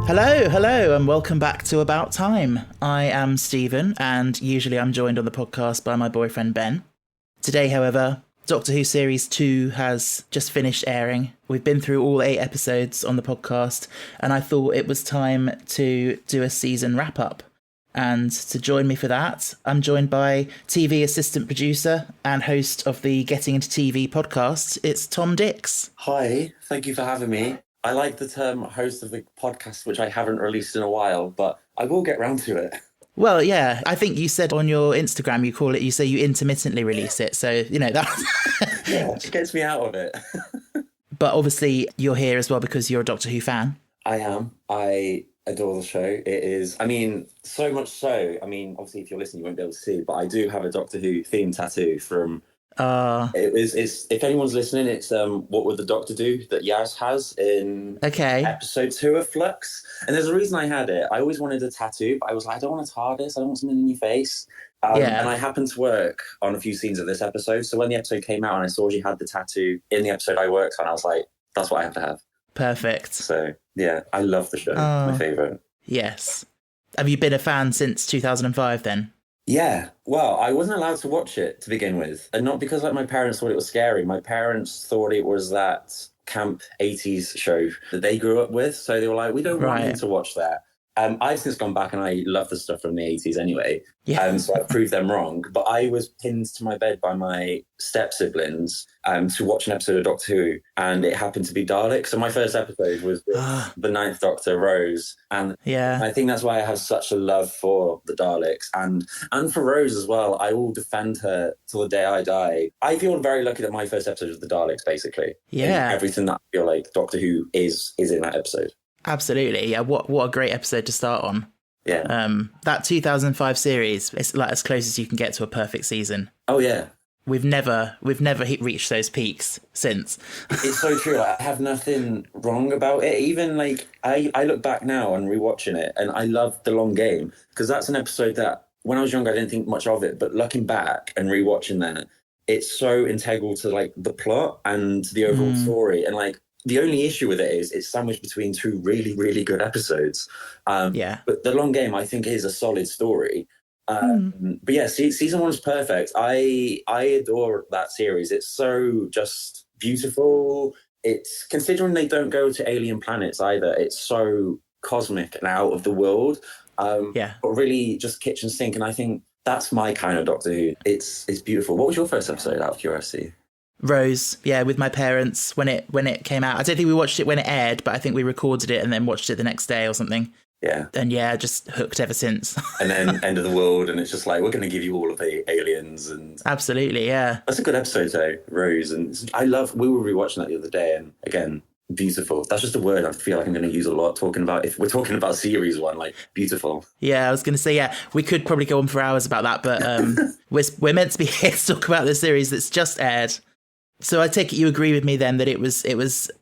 Hello, and welcome back to About Time. I am Stephen, and usually I'm joined on the podcast by my boyfriend Ben. Today, however, Doctor Who Series 2 has just finished airing. We've been through all 8 episodes on the podcast, and I thought it was time to do a season wrap-up. And to join me for that, I'm joined by TV assistant producer and host of the Getting Into TV podcast. It's Tom Dix. Hi, thank you for having me. I like the term host of the podcast, which I haven't released in a while, but I will get round to it. Well, yeah, I think you said on your Instagram, you say you intermittently release it. So, that. Yeah, it gets me out of it. But obviously you're here as well because you're a Doctor Who fan. I am. I adore the show. It is, so much so. Obviously if you're listening, you won't be able to see, but I do have a Doctor Who theme tattoo from... It's if anyone's listening, it's What Would the Doctor Do that Yaz has in episode 2 of Flux. And there's a reason I had it. I always wanted a tattoo, but I was like, I don't want a TARDIS, I don't want something in your face. And I happened to work on a few scenes of this episode. So when the episode came out and I saw she had the tattoo in the episode I worked on, I was like, that's what I have to have. Perfect. So yeah, I love the show. My favourite. Yes. Have you been a fan since 2005 then? Yeah, well, I wasn't allowed to watch it to begin with. And not because my parents thought it was scary. My parents thought it was that camp 80s show that they grew up with. So they were like, we don't want you to watch that. I've since gone back and I love the stuff from the 80s anyway. Yeah. So I've proved them wrong. But I was pinned to my bed by my step-siblings to watch an episode of Doctor Who. And it happened to be Dalek. So my first episode was with the Ninth Doctor, Rose. And I think that's why I have such a love for the Daleks. And for Rose as well. I will defend her till the day I die. I feel very lucky that my first episode was the Daleks, basically. Yeah. And everything that I feel like Doctor Who is in that episode. Absolutely, yeah. What a great episode to start on. Yeah. That 2005 series, it's like as close as you can get to a perfect season. Oh yeah. We've never reached those peaks since. It's so true. I have nothing wrong about it. Even I look back now and rewatching it, and I love The Long Game because that's an episode that when I was younger I didn't think much of it, but looking back and rewatching that, it's so integral to the plot and the overall story, and the only issue with it is it's sandwiched between 2 really, really good episodes. But The Long Game, I think, is a solid story. But yeah, season 1 is perfect. I adore that series. It's so just beautiful. It's, considering they don't go to alien planets either, it's so cosmic and out of the world. But really just kitchen sink. And I think that's my kind of Doctor Who. It's beautiful. What was your first episode, out of curiosity? Rose, with my parents when it came out. I don't think we watched it when it aired, but I think we recorded it and then watched it the next day or something. Yeah. And just hooked ever since. And then End of the World, and it's just like, we're going to give you all of the aliens. And absolutely, yeah. That's a good episode though, Rose. And we were rewatching that the other day, and again, beautiful. That's just a word I feel like I'm going to use a lot if we're talking about series 1, beautiful. Yeah, I was going to say, we could probably go on for hours about that, but we're meant to be here to talk about the series that's just aired. So I take it you agree with me then that it was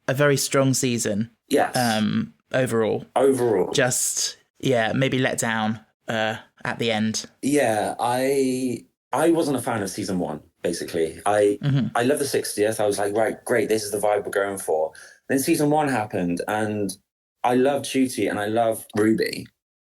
a very strong season. Yes. Overall. Just maybe let down at the end. Yeah, I wasn't a fan of season 1, basically. I love the 60th. I was like, right, great, this is the vibe we're going for. Then season 1 happened, and I loved Ncuti and I loved Ruby.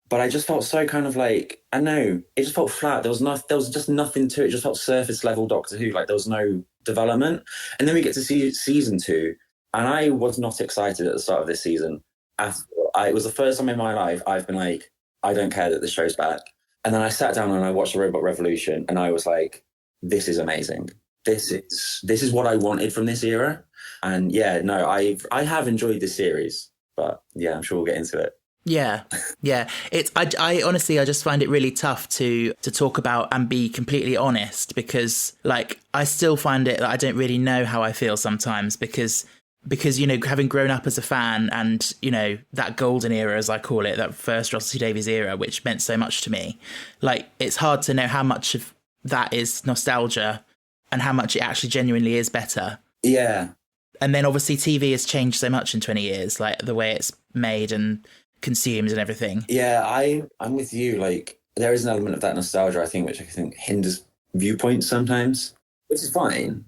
But I just felt so kind of I know, it just felt flat. There was just nothing to it. It just felt surface level Doctor Who. There was no development. And then we get to see season 2, and I was not excited at the start of this season. It was the first time in my life I've been like, I don't care that the show's back. And then I sat down and I watched the Robot Revolution, and I was like, this is amazing. This is what I wanted from this era. And I have enjoyed this series, but I'm sure we'll get into it. Yeah. I honestly, I just find it really tough to talk about and be completely honest because I still find it that I don't really know how I feel sometimes because having grown up as a fan and that golden era, as I call it, that first Russell T Davies era, which meant so much to me, it's hard to know how much of that is nostalgia and how much it actually genuinely is better. Yeah. And then obviously TV has changed so much in 20 years, the way it's made and consumed and everything. Yeah, I'm with you. There is an element of that nostalgia, I think, which I think hinders viewpoints sometimes, which is fine.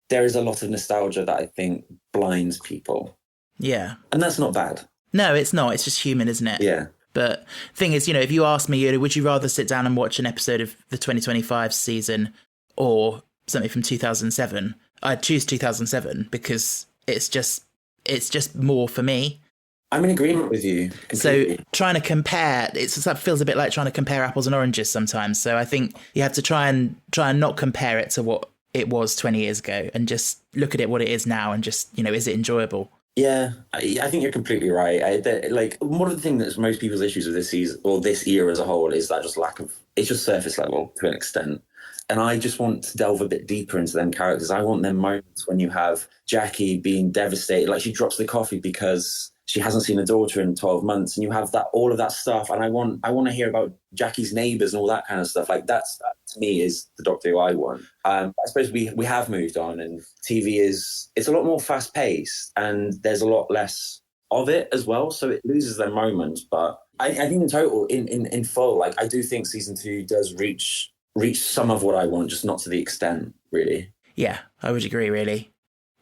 There is a lot of nostalgia that I think blinds people. Yeah. And that's not bad. No, it's not. It's just human, isn't it? Yeah. But thing is, if you ask me, would you rather sit down and watch an episode of the 2025 season or something from 2007? I'd choose 2007 because it's just more for me. I'm in agreement with you completely. So trying to compare, it feels a bit like trying to compare apples and oranges sometimes. So I think you have to try and not compare it to what it was 20 years ago and just look at it what it is now and just, is it enjoyable? Yeah, I think you're completely right. One of the things that's most people's issues with this season or this year as a whole is that just it's just surface level to an extent. And I just want to delve a bit deeper into them characters. I want them moments when you have Jackie being devastated, like she drops the coffee because she hasn't seen a daughter in 12 months, and you have all of that stuff. And I want to hear about Jackie's neighbours and all that kind of stuff. Like that to me is the Doctor Who I want. I suppose we have moved on, and TV it's a lot more fast paced, and there's a lot less of it as well. So it loses their moments. But I think in total, in full, like I do think season 2 does reach some of what I want, just not to the extent, really. Yeah, I would agree, really.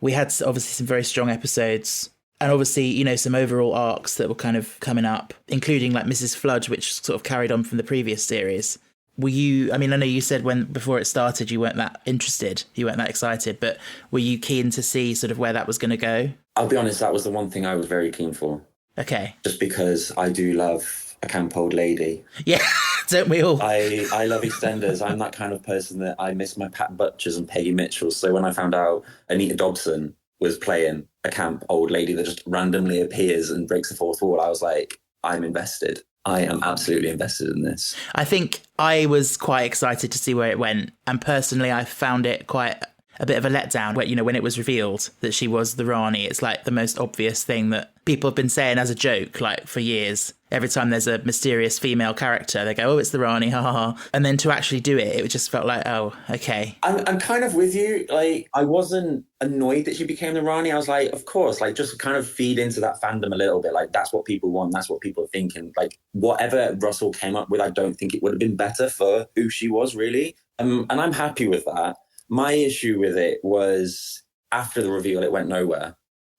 We had obviously some very strong episodes. And obviously, some overall arcs that were kind of coming up, including like Mrs. Flood, which sort of carried on from the previous series. Were you, I know you said before it started, you weren't that interested, you weren't that excited, but were you keen to see sort of where that was going to go? I'll be honest, that was the one thing I was very keen for. Okay. Just because I do love a camp old lady. Yeah, don't we all? I love EastEnders. I'm that kind of person that I miss my Pat Butchers and Peggy Mitchell. So when I found out Anita Dobson was playing a camp old lady that just randomly appears and breaks the fourth wall, I was like, I'm invested. I am absolutely invested in this. I think I was quite excited to see where it went. And personally, I found it quite a bit of a letdown when it was revealed that she was the Rani. It's like the most obvious thing that people have been saying as a joke, like for years. Every time there's a mysterious female character, they go, oh, it's the Rani, ha ha ha. And then to actually do it, it just felt like, oh, okay. I'm kind of with you. Like, I wasn't annoyed that she became the Rani. I was like, of course, like just kind of feed into that fandom a little bit. Like, that's what people want. That's what people are thinking. Like, whatever Russell came up with, I don't think it would have been better for who she was, really. And I'm happy with that. My issue with it was after the reveal, it went nowhere.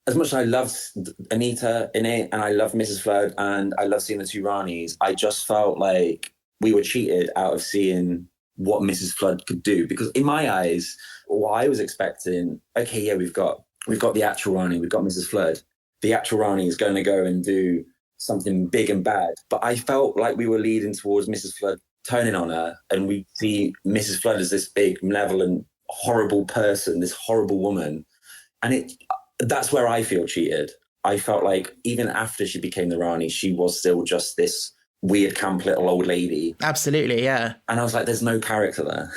As much as I loved Anita in it and I loved Mrs. Flood and I loved seeing the two Ranis, I just felt like we were cheated out of seeing what Mrs. Flood could do. Because in my eyes, what I was expecting, okay, yeah, we've got the actual Rani, we've got Mrs. Flood. The actual Rani is going to go and do something big and bad. But I felt like we were leading towards Mrs. Flood turning on her, and we see Mrs. Flood as this big, malevolent, horrible person, this horrible woman. And that's where I feel cheated. I felt like even after she became the Rani, she was still just this weird camp little old lady. Absolutely, yeah. And I was like, there's no character there.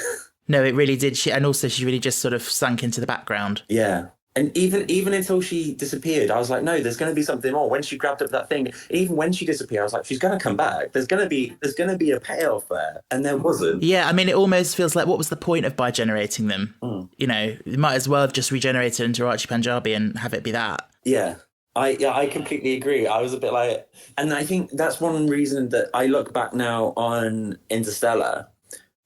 No, it really did. And also she really just sort of sunk into the background. Yeah. And even until she disappeared, I was like, no, there's going to be something more. When she grabbed up that thing, even when she disappeared, I was like, she's going to come back. There's going to be a payoff there. And there wasn't. Yeah, it almost feels like, what was the point of bigenerating them? You might as well have just regenerated into Archie Panjabi and have it be that. Yeah. I completely agree. I was a bit like, and I think that's one reason that I look back now on Interstellar,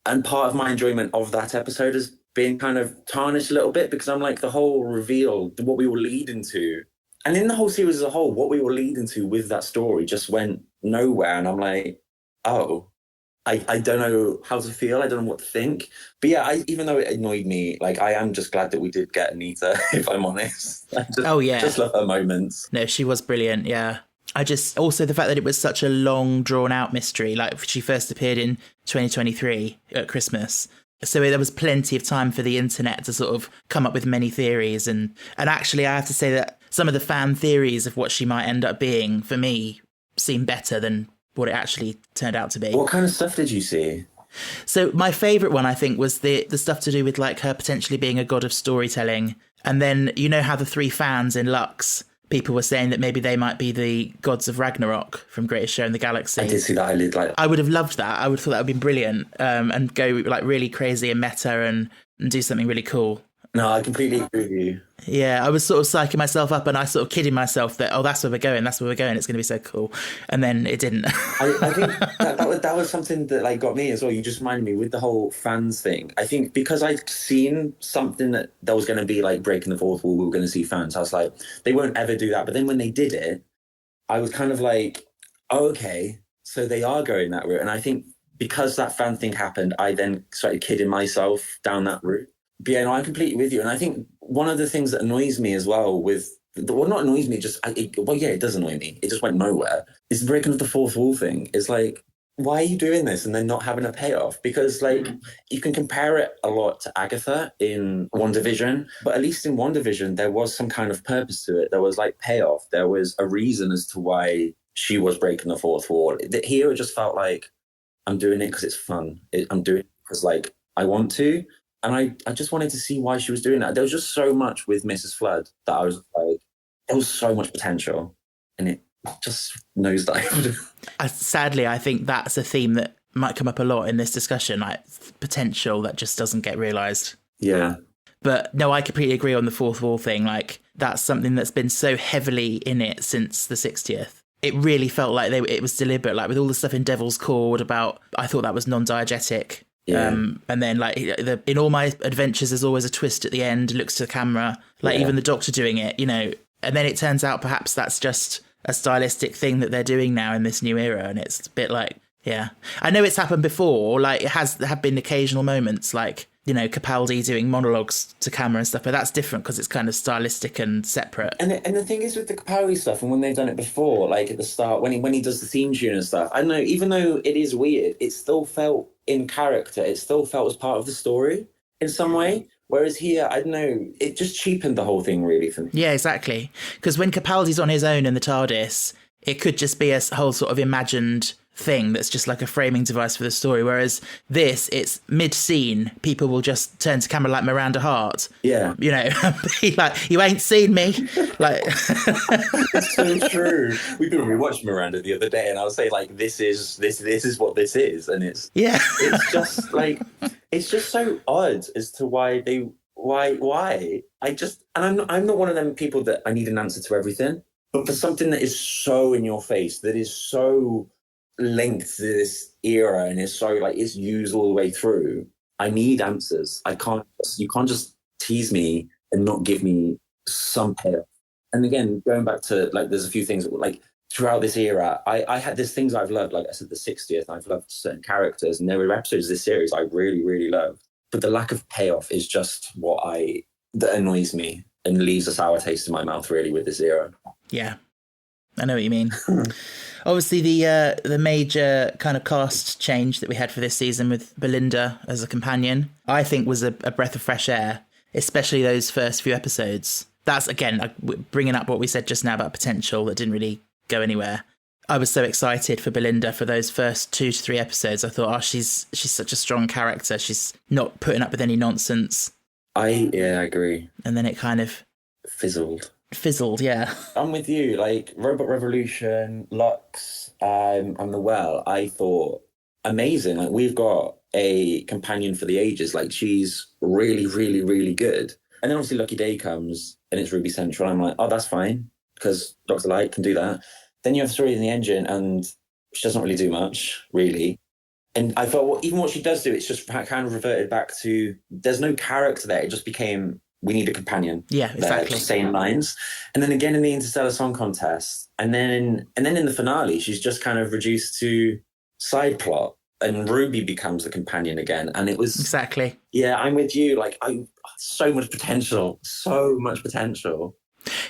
and part of my enjoyment of that episode has been kind of tarnished a little bit, because I'm like, the whole reveal, what we were leading to, and in the whole series as a whole, what we were leading to with that story just went nowhere. And I'm like, oh, I don't know how to feel. I don't know what to think. But yeah, even though it annoyed me, like, I am just glad that we did get Anita, if I'm honest. Just love her moments. No, she was brilliant, yeah. Also the fact that it was such a long, drawn-out mystery. Like, she first appeared in 2023 at Christmas. So there was plenty of time for the internet to sort of come up with many theories. And actually, I have to say that some of the fan theories of what she might end up being, for me, seem better than what it actually turned out to be. What kind of stuff did you see? So my favourite one, I think, was the stuff to do with like her potentially being a god of storytelling. And then, you know how the three fans in Lux, people were saying that maybe they might be the gods of Ragnarok from Greatest Show in the Galaxy. I did see that. I would have loved that. I would have thought that would have been brilliant, and go like really crazy and meta and do something really cool. No, I completely agree with you. Yeah, I was sort of psyching myself up, and I sort of kidding myself that, oh, that's where we're going, it's going to be so cool. And then it didn't. I think that was something that like got me as well. You just reminded me with the whole fans thing. I think because I'd seen something that was going to be like breaking the fourth wall, we were going to see fans. I was like, they won't ever do that. But then when they did it, I was kind of like, oh, okay, so they are going that route. And I think because that fan thing happened, I then started kidding myself down that route. But yeah, no, I'm completely with you. And I think one of the things that annoys me as well with, well, not annoys me, just, it does annoy me. It just went nowhere. It's the breaking of the fourth wall thing. It's like, why are you doing this and then not having a payoff? Because like you can compare it a lot to Agatha in WandaVision, but at least in WandaVision, there was some kind of purpose to it. There was like payoff. There was a reason as to why she was breaking the fourth wall. Here it just felt like I'm doing it because it's fun. I'm doing it because like I want to. And I just wanted to see why she was doing that. There was just so much with Mrs. Flood that I was like, there was so much potential and it just nosedived. Sadly, I think that's a theme that might come up a lot in this discussion, like potential that just doesn't get realised. Yeah. But no, I completely agree on the fourth wall thing. Like, that's something that's been so heavily in it since the 60th. It really felt like it was deliberate, like with all the stuff in Devil's Cord about, I thought that was non-diegetic. Yeah. And then like in All My Adventures, there's always a twist at the end, looks to the camera, like even the Doctor doing it, you know, and then it turns out perhaps that's just a stylistic thing that they're doing now in this new era. And it's a bit like, yeah, I know it's happened before, like there have been occasional moments like, you know, Capaldi doing monologues to camera and stuff, but that's different because it's kind of stylistic and separate. And the thing is with the Capaldi stuff, and when they've done it before, like at the start, when he does the theme tune and stuff, I don't know, even though it is weird, it still felt in character. It still felt as part of the story in some way. Whereas here, I don't know, it just cheapened the whole thing really for me. Yeah, exactly. Because when Capaldi's on his own in the TARDIS, it could just be a whole sort of imagined thing that's just like a framing device for the story, whereas this, it's mid-scene, people will just turn to camera like Miranda Hart, you know, be like, you ain't seen me, like That's so true. We've been rewatching Miranda the other day and I was saying like this is what this is, and it's just like it's just so odd as to why I'm not one of them people that I need an answer to everything, but for something that is so in your face, that is so linked to this era and is so like it's used all the way through, I need answers. You can't just tease me and not give me some payoff. And again, going back to like there's a few things like throughout this era, I had these things I've loved, like I said, the 60th, I've loved certain characters, and there were episodes of this series I really, really loved. But the lack of payoff is just that annoys me and leaves a sour taste in my mouth really with this era. Yeah, I know what you mean. Obviously, the major kind of cast change that we had for this season with Belinda as a companion, I think was a breath of fresh air, especially those first few episodes. That's, again, bringing up what we said just now about potential that didn't really go anywhere. I was so excited for Belinda for those first 2 to 3 episodes. I thought, she's such a strong character. She's not putting up with any nonsense. I agree. And then it kind of fizzled, yeah. I'm with you. Like Robot Revolution, Lux, and The Well, I thought amazing. Like we've got a companion for the ages. Like she's really, really, really good. And then obviously Lucky Day comes and it's Ruby Central. I'm like, oh, that's fine because Dr. Light can do that. Then you have Story in the Engine and she doesn't really do much, really. And I thought, even what she does do, it's just kind of reverted back to there's no character there. It just became we need a companion. Yeah, exactly. Just saying lines. And then again in the Interstellar Song Contest. And then in the finale, she's just kind of reduced to side plot. And Ruby becomes the companion again. And it was... Exactly. Yeah, I'm with you. Like, so much potential. So much potential.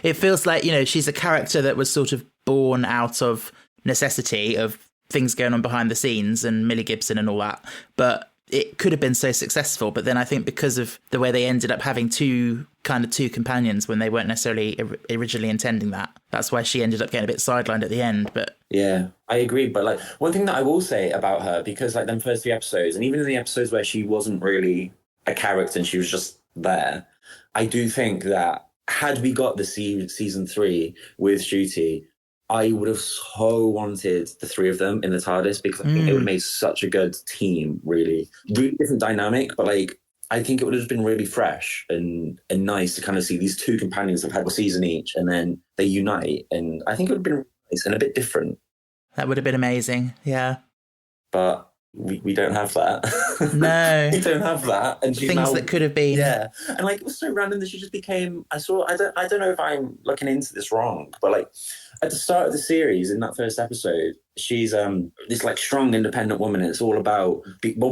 It feels like, you know, she's a character that was sort of born out of necessity of things going on behind the scenes and Millie Gibson and all that. But it could have been so successful, but then I think because of the way they ended up having two companions when they weren't necessarily originally intending that, that's why she ended up getting a bit sidelined at the end. But yeah, I agree. But like one thing that I will say about her, because like them first 3 episodes, and even in the episodes where she wasn't really a character and she was just there, I do think that had we got the season 3 with Ncuti, I would have so wanted the 3 of them in the TARDIS because I think it would have made such a good team, really. Really different dynamic, but like I think it would have been really fresh and nice to kind of see these 2 companions that have had a season each and then they unite. And I think it would have been nice and a bit different. That would have been amazing, yeah. But we don't have that. No. We don't have that. And she's Things now, that could have been. yeah. And like, it was so random that she just became, I don't know if I'm looking into this wrong, but like at the start of the series in that first episode, she's this like strong independent woman, and it's all about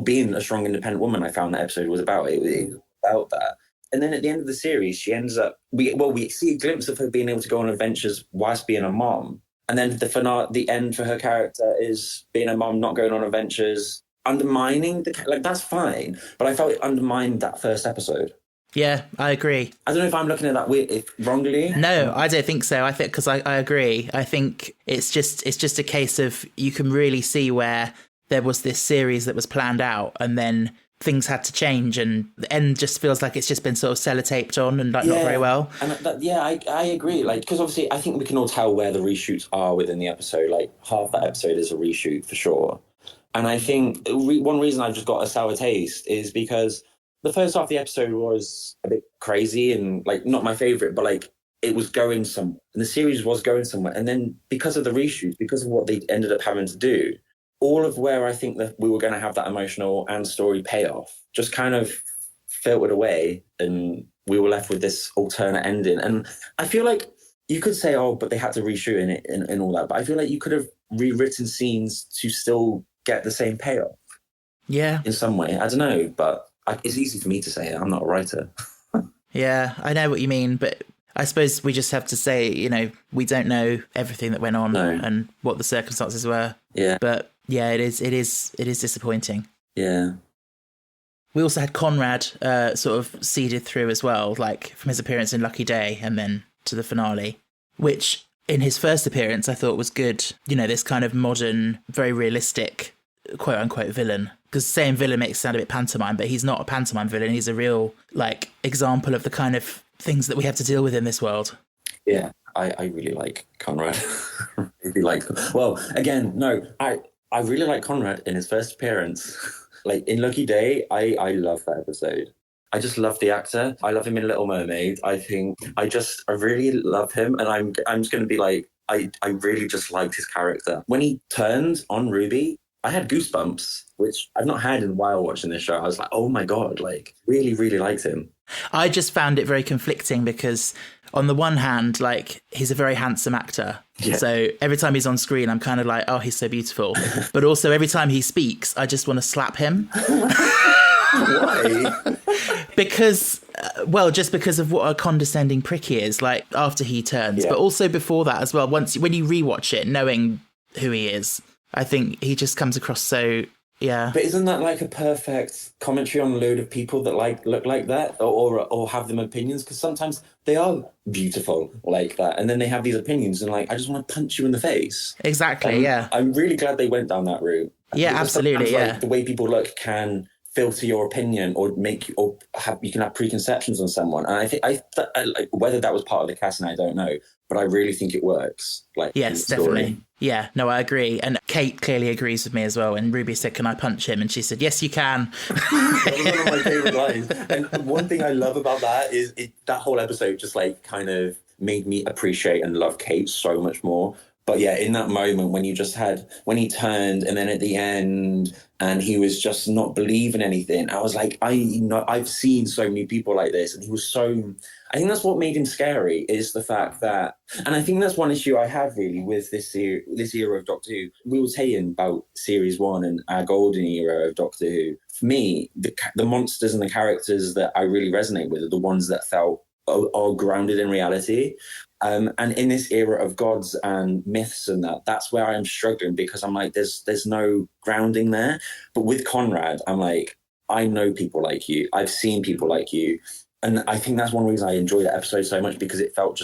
being a strong independent woman. I found that episode was about it was about that. And then at the end of the series, she ends up we see a glimpse of her being able to go on adventures whilst being a mom. And then the end for her character is being a mom, not going on adventures, undermining like that's fine. But I felt it undermined that first episode. Yeah, I agree. I don't know if I'm looking at that wrongly. No, I don't think so. I think because I agree. I think it's just a case of you can really see where there was this series that was planned out, and then things had to change, and the end just feels like it's just been sort of sellotaped on and like not very well. And I agree. Like, because obviously I think we can all tell where the reshoots are within the episode. Like half that episode is a reshoot for sure. And I think one reason I've just got a sour taste is because the first half of the episode was a bit crazy and like not my favorite, but like it was going somewhere, and the series was going somewhere. And then because of the reshoots, because of what they ended up having to do, all of where I think that we were going to have that emotional and story payoff just kind of filtered away, and we were left with this alternate ending. And I feel like you could say, oh, but they had to reshoot in it and all that. But I feel like you could have rewritten scenes to still get the same payoff. Yeah. In some way. I don't know, but it's easy for me to say it. I'm not a writer. Yeah, I know what you mean, but I suppose we just have to say, you know, we don't know everything that went on and what the circumstances were. Yeah. But yeah, it is disappointing. Yeah. We also had Conrad sort of seeded through as well, like from his appearance in Lucky Day and then to the finale, which in his first appearance I thought was good. You know, this kind of modern, very realistic, quote unquote villain. Because saying villain makes it sound a bit pantomime, but he's not a pantomime villain. He's a real like example of the kind of things that we have to deal with in this world. Yeah, I really like Conrad. Well, again, no, I really like Conrad in his first appearance. Like in Lucky Day, I love that episode. I just love the actor. I love him in Little Mermaid. I really love him, and I'm just going to be like, I really just liked his character. When he turned on Ruby, I had goosebumps, which I've not had in a while watching this show. I was like, oh my God, like really, really liked him. I just found it very conflicting because on the one hand, like he's a very handsome actor. Yeah. So every time he's on screen, I'm kind of like, oh, he's so beautiful. But also every time he speaks, I just want to slap him. Why? Because, just because of what a condescending prick he is, like after he turns, but also before that as well. When you rewatch it, knowing who he is, I think he just comes across so, yeah. But isn't that like a perfect commentary on a load of people that look like that or have them opinions? Because sometimes they are beautiful like that, and then they have these opinions, and like I just want to punch you in the face. Exactly, yeah. I'm really glad they went down that route. Yeah, absolutely, yeah. Like, the way people look can filter your opinion or you can have preconceptions on someone, and I think like, whether that was part of the casting, I don't know, but I really think it works. Like, yes, definitely. Yeah, no, I agree. And Kate clearly agrees with me as well. And Ruby said, can I punch him? And she said, yes, you can. That was one of my favourite lines. And one thing I love about that is that whole episode just like kind of made me appreciate and love Kate so much more. But yeah, in that moment when when he turned and then at the end and he was just not believing anything, I was like, I've seen so many people like this. And he was I think that's what made him scary, is the fact that, and I think that's one issue I have really with this era of Doctor Who. We were saying about series 1 and our golden era of Doctor Who. For me, the monsters and the characters that I really resonate with are the ones that felt are grounded in reality. And in this era of gods and myths and that's where I'm struggling, because I'm like, there's no grounding there. But with Conrad, I'm like, I know people like you. I've seen people like you. And I think that's one reason I enjoyed that episode so much, because it felt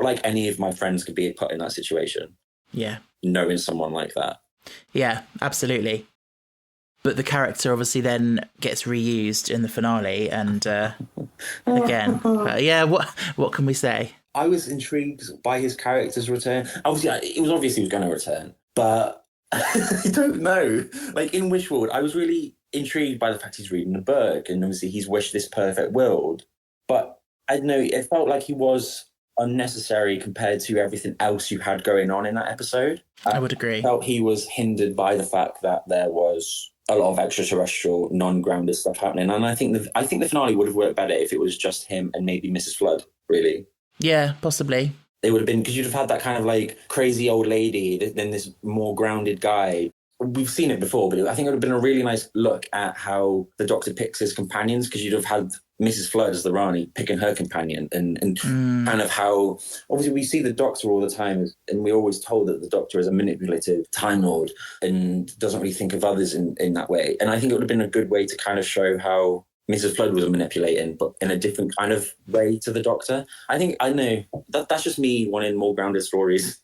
like any of my friends could be put in that situation. Yeah. Knowing someone like that. Yeah, absolutely. But the character obviously then gets reused in the finale, and again, what can we say? I was intrigued by his character's return. Obviously, it was obvious he was going to return, but I don't know. Like in Wishworld, I was really intrigued by the fact he's reading a book, and obviously he's wished this perfect world. But I don't know, it felt like he was unnecessary compared to everything else you had going on in that episode. I would agree. I felt he was hindered by the fact that there was a lot of extraterrestrial, non-grounded stuff happening. And I think the finale would have worked better if it was just him and maybe Mrs. Flood, really. Yeah, possibly. It would have been, because you'd have had that kind of like crazy old lady, then this more grounded guy. We've seen it before, but I think it would have been a really nice look at how the Doctor picks his companions, because you'd have had Mrs. Flood as the Rani picking her companion, and kind of how, obviously we see the Doctor all the time, and we're always told that the Doctor is a manipulative Time Lord and doesn't really think of others in that way. And I think it would have been a good way to kind of show how Mrs. Flood was manipulating, but in a different kind of way to the Doctor. I know that's just me wanting more grounded stories.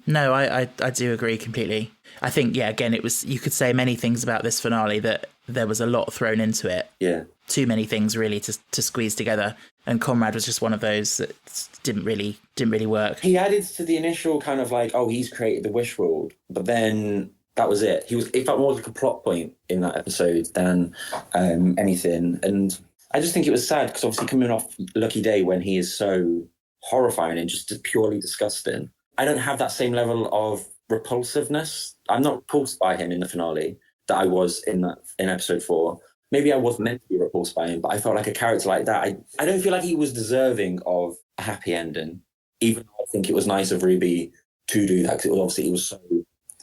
No, I do agree completely. I think, yeah, again, it was, you could say many things about this finale, that there was a lot thrown into it. Yeah. Too many things really to squeeze together. And Conrad was just one of those that didn't really work. He added to the initial kind of like, oh, he's created the wish world, but then that was it. It felt more like a plot point in that episode than anything. And I just think it was sad, because obviously coming off Lucky Day, when he is so horrifying and just purely disgusting, I don't have that same level of repulsiveness. I'm not repulsed by him in the finale that I was in episode 4. Maybe I was meant to be repulsed by him, but I felt like a character like that, I don't feel like he was deserving of a happy ending, even though I think it was nice of Ruby to do that, because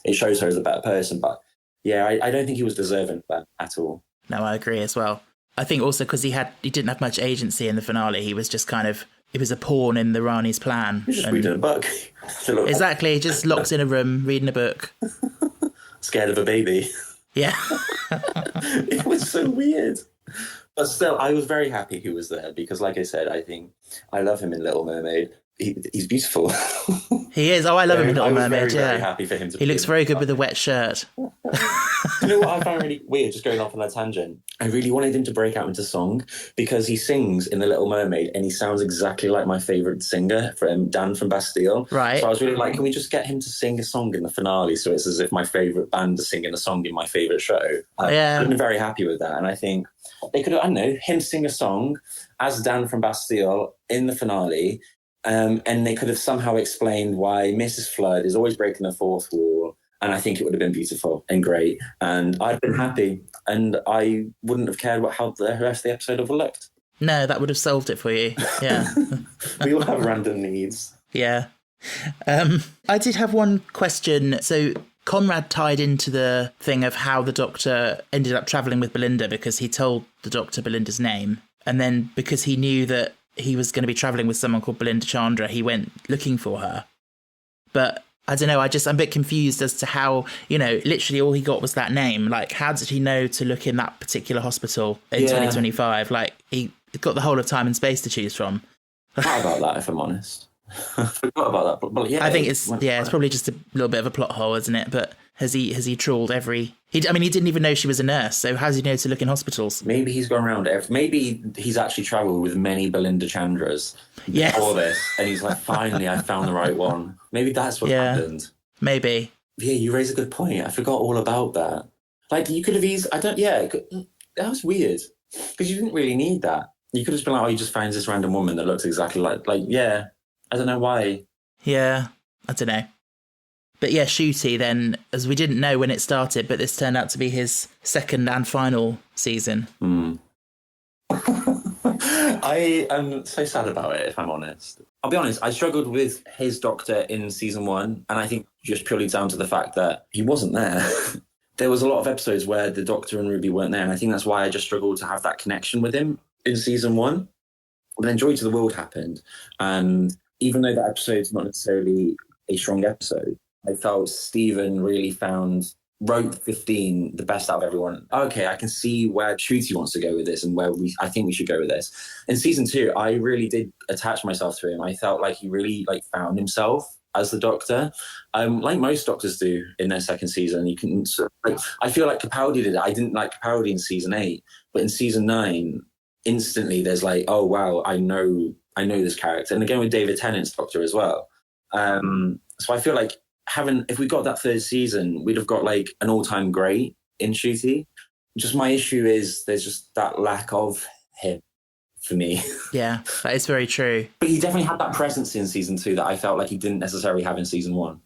it shows her as a better person. But yeah, I don't think he was deserving of that at all. No, I agree as well. I think also because he didn't have much agency in the finale. He was just kind of, it was a pawn in the Rani's plan. He was just reading a book. Exactly, just locked in a room, reading a book. Scared of a baby. Yeah. It was so weird. But still, I was very happy he was there, because like I said, I think I love him in Little Mermaid. He's beautiful. He is. Oh, I love him in Little Mermaid. Very happy for him to. He looks very good with a wet shirt. You know what I found really weird, just going off on that tangent? I really wanted him to break out into song, because he sings in The Little Mermaid and he sounds exactly like my favourite singer, Dan from Bastille. Right. So I was really like, can we just get him to sing a song in the finale, so it's as if my favourite band is singing a song in my favourite show? Yeah. I've been very happy with that. And I think they could have, I don't know, him sing a song as Dan from Bastille in the finale. And they could have somehow explained why Mrs. Flood is always breaking the fourth wall. And I think it would have been beautiful and great. And I'd been happy. And I wouldn't have cared how the rest of the episode would have looked. No, that would have solved it for you. Yeah. We all have random needs. Yeah. I did have one question. So Conrad tied into the thing of how the Doctor ended up travelling with Belinda, because he told the Doctor Belinda's name. And then because he knew that he was going to be travelling with someone called Belinda Chandra, he went looking for her. But I don't know, I'm a bit confused as to how, literally all he got was that name. Like, how did he know to look in that particular hospital in 2025? Like, he got the whole of time and space to choose from. I forgot about that, if I'm honest. I forgot about that. But yeah, I think it's probably just a little bit of a plot hole, isn't it? But has he trawled every... he didn't even know she was a nurse, so how does he know to look in hospitals? Maybe he's gone around maybe he's actually travelled with many Belinda Chandras before this, and he's like, finally, I found the right one. Maybe that's what happened. Maybe. Yeah, you raise a good point. I forgot all about that. Like, you could have that was weird, because you didn't really need that. You could have just been like, oh, you just finds this random woman that looks exactly like, yeah, I don't know why. Yeah, I don't know. But yeah, Ncuti then, as we didn't know when it started, but this turned out to be his second and final season. I am so sad about it, if I'm honest. I'll be honest, I struggled with his Doctor in season 1, and I think just purely down to the fact that he wasn't there. There was a lot of episodes where the Doctor and Ruby weren't there, and I think that's why I just struggled to have that connection with him in season 1. But then Joy to the World happened, and even though that episode's not necessarily a strong episode, I felt Stephen really wrote 15 the best out of everyone. Okay, I can see where Ncuti wants to go with this, and where I think we should go with this. In season 2, I really did attach myself to him. I felt like he really found himself as the Doctor, like most Doctors do in their second season. You can, I feel like Capaldi did it. I didn't like Capaldi in season 8, but in season 9, instantly there's oh wow, I know this character. And again with David Tennant's Doctor as well. So I feel like if we got that third season, we'd have got an all-time great in Ncuti. Just my issue is there's just that lack of him for me. Yeah, that is very true. But he definitely had that presence in season 2 that I felt like he didn't necessarily have in season 1.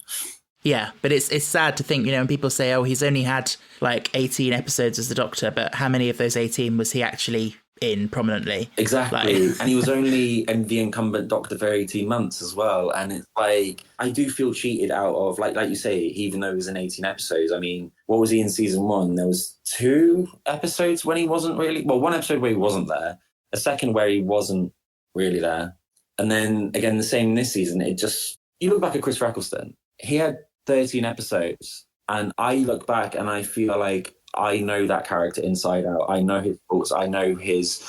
Yeah, but it's sad to think, when people say, oh, he's only had like 18 episodes as the Doctor, but how many of those 18 was he actually in prominently? Exactly. And he was only the incumbent Doctor for 18 months as well. And it's like, I do feel cheated out of, like you say, even though he was in 18 episodes. I mean, what was he in season 1? There was 2 episodes when he wasn't really, well, 1 episode where he wasn't there, a second where he wasn't really there. And then again, the same this season. It just, you look back at Chris Eccleston, he had 13 episodes, and I look back and I feel like I know that character inside out. I know his thoughts, I know his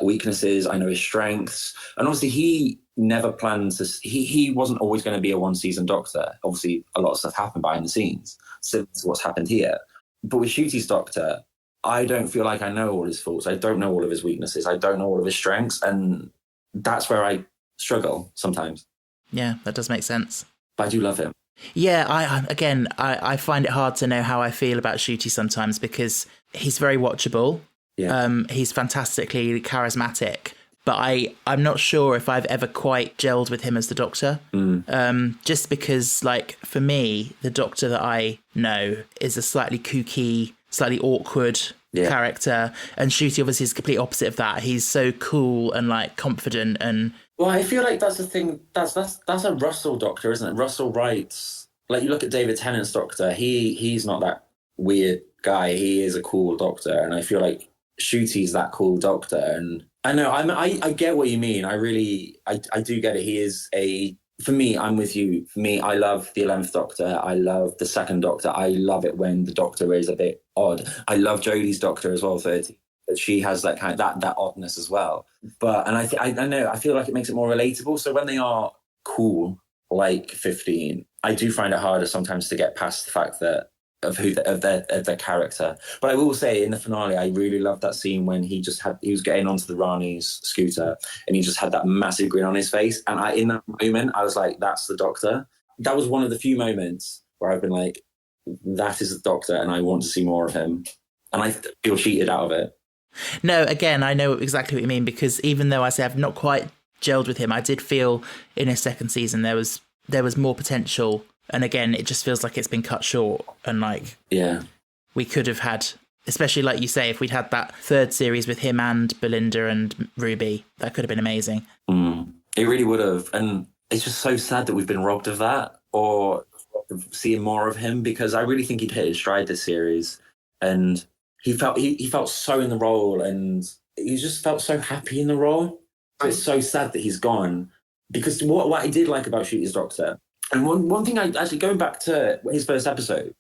weaknesses, I know his strengths. And obviously he never planned to, he wasn't always going to be a 1-season Doctor. Obviously a lot of stuff happened behind the scenes, similar to what's happened here. But with Ncuti's Doctor, I don't feel like I know all his faults. I don't know all of his weaknesses. I don't know all of his strengths. And that's where I struggle sometimes. Yeah, that does make sense. But I do love him. Yeah, I find it hard to know how I feel about Ncuti sometimes, because he's very watchable. Yeah. He's fantastically charismatic, but I'm not sure if I've ever quite gelled with him as the Doctor. Just because, like, for me, the Doctor that I know is a slightly kooky, slightly awkward character, and Ncuti obviously is the complete opposite of that. He's so cool and like confident and. Well, I feel like that's the thing. That's a Russell Doctor, isn't it? Russell writes, like, you look at David Tennant's Doctor. He's not that weird guy. He is a cool Doctor, and I feel like Ncuti's that cool Doctor. And I know I get what you mean. I do get it. He is for me, I'm with you. For me, I love the 11th Doctor. I love the 2nd Doctor. I love it when the Doctor is a bit odd. I love Jodie's Doctor as well, 30. But she has that kind of that oddness as well. But and I know, I feel like it makes it more relatable. So when they are cool, like 15, I do find it harder sometimes to get past the fact that of their character. But I will say, in the finale, I really loved that scene when he was getting onto the Rani's scooter and he just had that massive grin on his face. And in that moment, I was like, that's the Doctor. That was one of the few moments where I've been like, that is the Doctor, and I want to see more of him. And I feel cheated out of it. No, again, I know exactly what you mean, because even though I say I've not quite gelled with him, I did feel in his 2nd season there was more potential. And again, it just feels like it's been cut short. And like, we could have had, especially like you say, if we'd had that 3rd series with him and Belinda and Ruby, that could have been amazing. It really would have. And it's just so sad that we've been robbed of that, or seeing more of him, because I really think he'd hit his stride this series. And he felt so in the role, and he just felt so happy in the role. It's so sad that he's gone, because what I did like about Ncuti's Doctor, and one thing, I actually, going back to his 1st episode,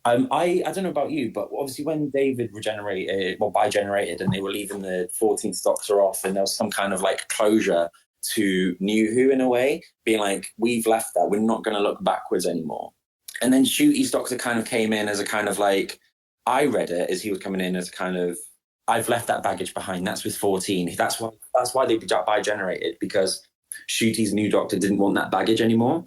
I don't know about you, but obviously when David bigenerated, and they were leaving the 14th Doctor off, and there was some kind of like closure to New Who in a way, being like, we've left that, we're not going to look backwards anymore. And then Ncuti's Doctor kind of came in as a kind of like, I read it as he was coming in as a kind of, I've left that baggage behind. That's with 14. That's why they bigenerated, because Ncuti's new Doctor didn't want that baggage anymore.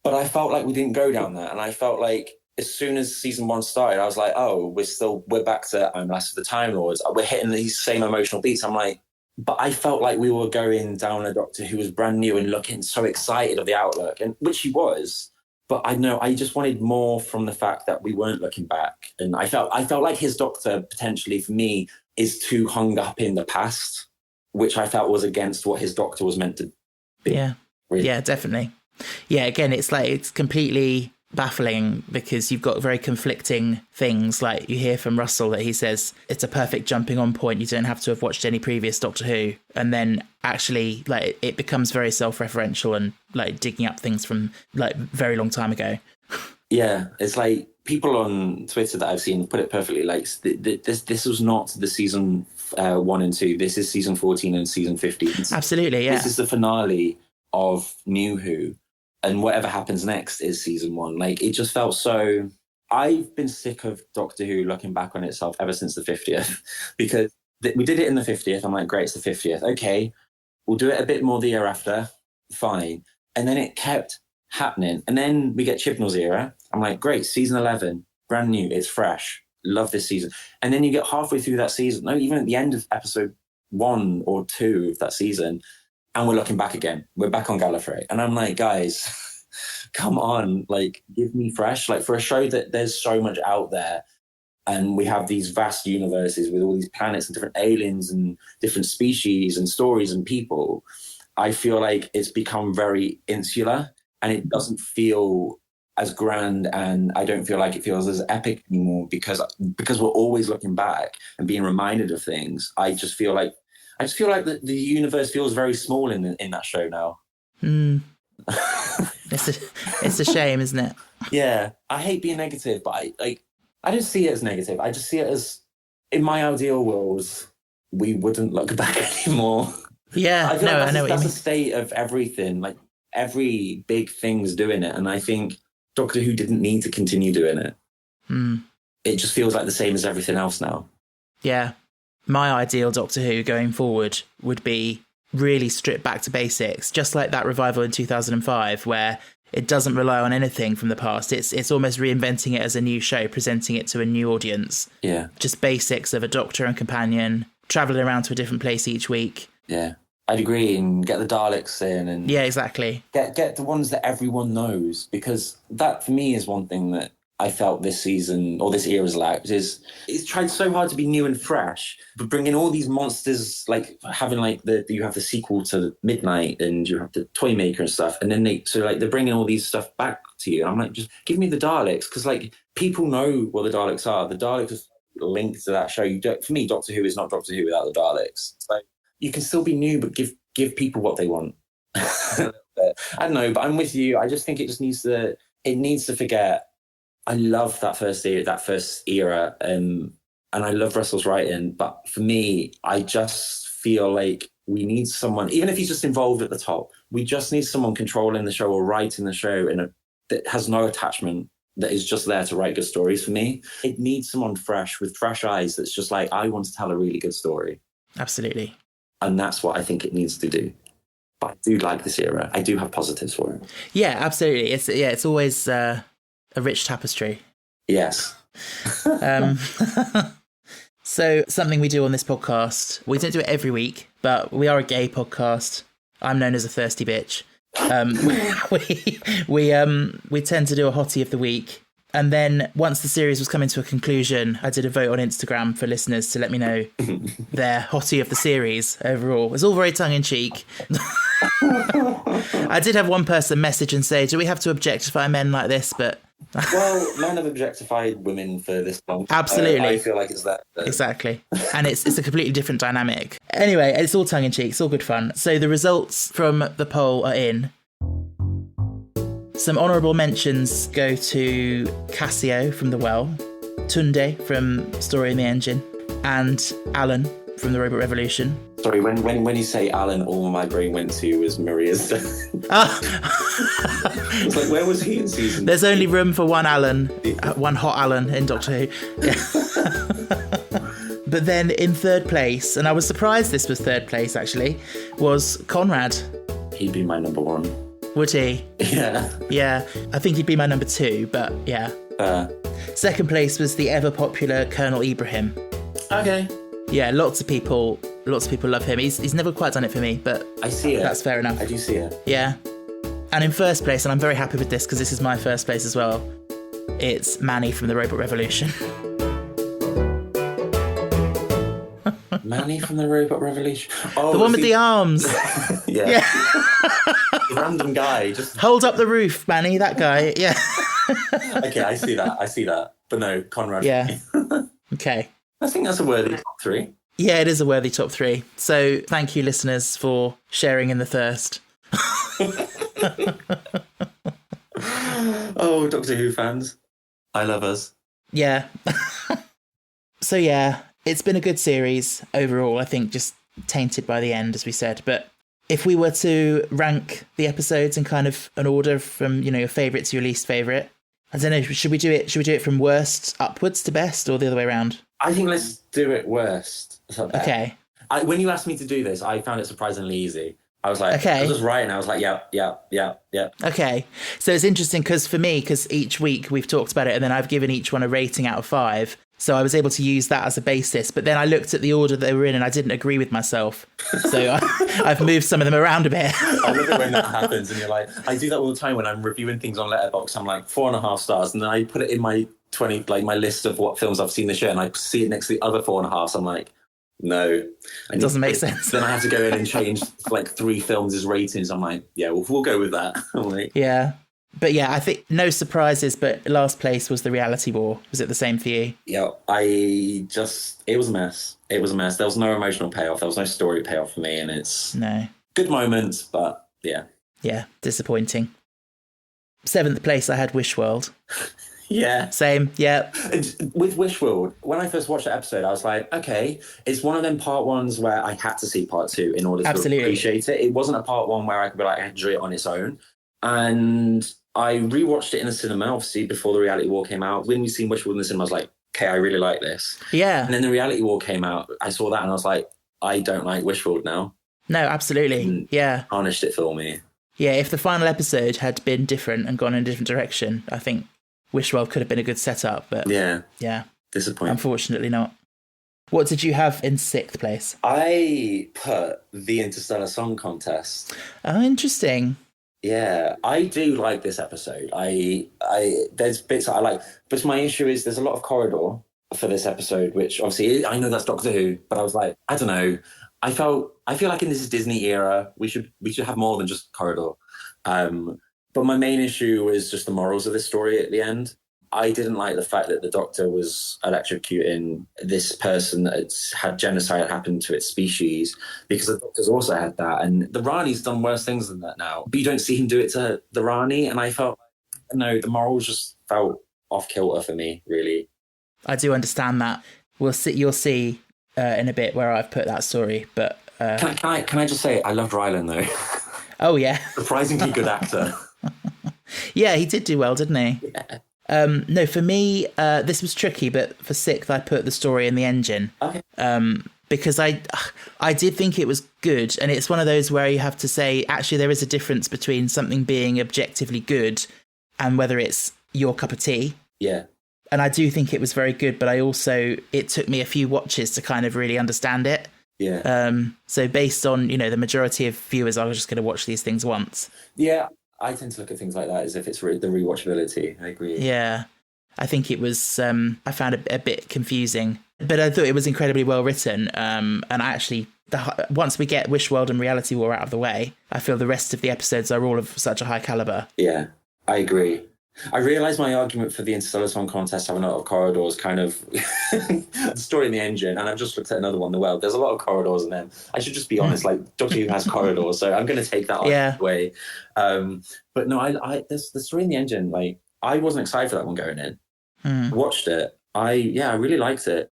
But I felt like we didn't go down that. And I felt like as soon as season 1 started, I was like, oh, we're back to I'm Last of the Time Lords. We're hitting these same emotional beats. I'm like, but I felt like we were going down a Doctor who was brand new and looking so excited of the outlook, and which he was. But I know I just wanted more from the fact that we weren't looking back. And I felt like his Doctor, potentially for me, is too hung up in the past, which I felt was against what his Doctor was meant to be. Yeah, really. Yeah, definitely. Yeah, again, it's completely baffling, because you've got very conflicting things. Like, you hear from Russell that he says it's a perfect jumping on point, you don't have to have watched any previous Doctor Who, and then actually like it becomes very self-referential and like digging up things from like very long time ago. Yeah, it's like people on Twitter that I've seen put it perfectly, like this was not the season 1 and 2, this is season 14 and season 15. Absolutely, yeah. This is the finale of New Who, and whatever happens next is season 1. Like, it just felt so. I've been sick of Doctor Who looking back on itself ever since the 50th, because we did it in the 50th. I'm like, great, it's the 50th. Okay, we'll do it a bit more the year after. Fine. And then it kept happening. And then we get Chibnall's era. I'm like, great, season 11, brand new, it's fresh. Love this season. And then you get halfway through that season, no, even at the end of episode 1 or 2 of that season, and we're looking back again. We're back on Gallifrey. And I'm like, guys, come on, like, give me fresh. Like, for a show that there's so much out there, and we have these vast universes with all these planets and different aliens and different species and stories and people, I feel like it's become very insular, and it doesn't feel as grand, and I don't feel like it feels as epic anymore because we're always looking back and being reminded of things. I just feel like the universe feels very small in that show now. It's a shame, isn't it? Yeah, I hate being negative, but I don't see it as negative. I just see it as, in my ideal world, we wouldn't look back anymore. Yeah, I know what you mean. That's a state of everything. Like, every big thing's doing it, and I think Doctor Who didn't need to continue doing it. It just feels like the same as everything else now. Yeah. My ideal Doctor Who going forward would be really stripped back to basics, just like that revival in 2005, where it doesn't rely on anything from the past. It's almost reinventing it as a new show, presenting it to a new audience. Yeah. Just basics of a doctor and companion, travelling around to a different place each week. Yeah. I'd agree, and get the Daleks in, and yeah, exactly. Get the ones that everyone knows, because that for me is one thing that I felt this season or this era's lacked. Is it's tried so hard to be new and fresh, but bringing all these monsters, like having like you have the sequel to Midnight and you have the Toymaker and stuff, and then they're bringing all these stuff back to you. And I'm like, just give me the Daleks, because like people know what the Daleks are. The Daleks are linked to that show. For me, Doctor Who is not Doctor Who without the Daleks. It's like, you can still be new, but give people what they want. I don't know, but I'm with you. I just think it needs to forget. I love that first era, and I love Russell's writing. But for me, I just feel like we need someone, even if he's just involved at the top, we just need someone controlling the show or writing the show that has no attachment, that is just there to write good stories for me. It needs someone fresh with fresh eyes that's just like, I want to tell a really good story. Absolutely. And that's what I think it needs to do. But I do like this era. I do have positives for it. Yeah, absolutely. It's always a rich tapestry. Yes. So something we do on this podcast, we don't do it every week, but we are a gay podcast. I'm known as a thirsty bitch. We tend to do a hottie of the week. And then once the series was coming to a conclusion, I did a vote on Instagram for listeners to let me know their hottie of the series overall. It was all very tongue-in-cheek. I did have one person message and say, do we have to objectify men like this? But well, men have objectified women for this long. Absolutely. I feel like it's that. Exactly. And it's a completely different dynamic. Anyway, it's all tongue-in-cheek. It's all good fun. So the results from the poll are in. Some honourable mentions go to Cassio from The Well, Tunde from Story in the Engine, and Alan from The Robot Revolution. Sorry, when you say Alan, all my brain went to was Maria's. It's like, where was he in season? There's only room for one Alan, one hot Alan in Doctor Who. Yeah. But then in third place, and I was surprised this was third place actually, was Conrad. He'd be my number one. Would he? Yeah. Yeah, I think he'd be my number two, but yeah. Second place was the ever popular Colonel Ibrahim. Okay. Yeah, lots of people love him. He's never quite done it for me, but I see it. That's fair enough. I do see it. Yeah. And in first place, and I'm very happy with this because this is my first place as well, it's Manny from The Robot Revolution. Manny from The Robot Revolution? Oh, the one with the arms. Yeah. Random guy. Just hold up the roof, Manny, that guy. Yeah. Okay, I see that. But no, Conrad. Yeah. Okay. I think that's a worthy top three. Yeah, it is a worthy top three. So thank you, listeners, for sharing in the thirst. Oh, Doctor Who fans. I love us. Yeah. So yeah, it's been a good series overall. I think just tainted by the end, as we said. But if we were to rank the episodes in kind of an order from, your favourite to your least favourite, I don't know, should we do it from worst upwards to best, or the other way around? I think let's do it worst. Okay. When you asked me to do this, I found it surprisingly easy. I was like, okay. I was just writing. I was like, yeah. Okay. So it's interesting because for me, because each week we've talked about it and then I've given each one a rating out of 5. So I was able to use that as a basis. But then I looked at the order they were in and I didn't agree with myself. So I've moved some of them around a bit. I love it when that happens and you're like, I do that all the time when I'm reviewing things on Letterboxd. I'm like 4.5 stars. And then I put it in my 20, like my list of what films I've seen this year. And I see it next to the other 4.5. So I'm like, no. It doesn't make sense. Then I have to go in and change like 3 films as ratings. I'm like, yeah, we'll go with that. Like, yeah. But yeah, I think no surprises, but last place was The Reality War. Was it the same for you? Yeah, it was a mess. It was a mess. There was no emotional payoff. There was no story payoff for me. And it's good moments, but yeah. Yeah, disappointing. 7th place, I had Wish World. Yeah. Same, yeah. With Wish World, when I first watched that episode, I was like, okay, it's one of them part ones where I had to see part 2 in order to appreciate it. It wasn't a part 1 where I could be like, I enjoy it on its own. And I rewatched it in the cinema, obviously, before The Reality War came out. When we seen Wish World in the cinema, I was like, okay, I really like this. Yeah. And then The Reality War came out. I saw that and I was like, I don't like Wish World now. No, absolutely. Yeah. Tarnished it for me. Yeah, if the final episode had been different and gone in a different direction, I think Wish World could have been a good setup. But yeah. Disappointing. Unfortunately not. What did you have in 6th place? I put the Interstellar Song Contest. Oh, interesting. Yeah, I do like this episode. There's bits I like, but my issue is there's a lot of corridor for this episode, which obviously I know that's Doctor Who, but I was like, I don't know. I feel like in this Disney era, we should have more than just corridor. But my main issue was just the morals of this story at the end. I didn't like the fact that the Doctor was electrocuting this person that had genocide happen to its species, because the Doctor's also had that. And the Rani's done worse things than that now. But you don't see him do it to the Rani. And I felt, no, the morals just felt off kilter for me, really. I do understand that. You'll see in a bit where I've put that story. But can I just say, I loved Rylan, though. Oh, yeah. Surprisingly good actor. Yeah, he did do well, didn't he? Yeah. No, for me, this was tricky, but for 6th, I put The Story in the Engine. Okay. Because I did think it was good, and it's one of those where you have to say, actually, there is a difference between something being objectively good and whether it's your cup of tea. Yeah. And I do think it was very good, but it took me a few watches to kind of really understand it. Yeah. So based on, the majority of viewers, I was just going to watch these things once. Yeah. I tend to look at things like that as if it's the rewatchability. I agree. Yeah. I think it was, I found it a bit confusing, but I thought it was incredibly well written. And I actually, once we get Wish World and Reality War out of the way, I feel the rest of the episodes are all of such a high caliber. Yeah, I agree. I realised my argument for the Interstellar Song Contest having a lot of corridors kind of the Story in the Engine, and I've just looked at another one, The Well. There's a lot of corridors in them. I should just be honest, like Doctor Who has corridors, so I'm going to take that away. But no, there's the Story in the Engine. Like, I wasn't excited for that one going in. Watched it. I really liked it.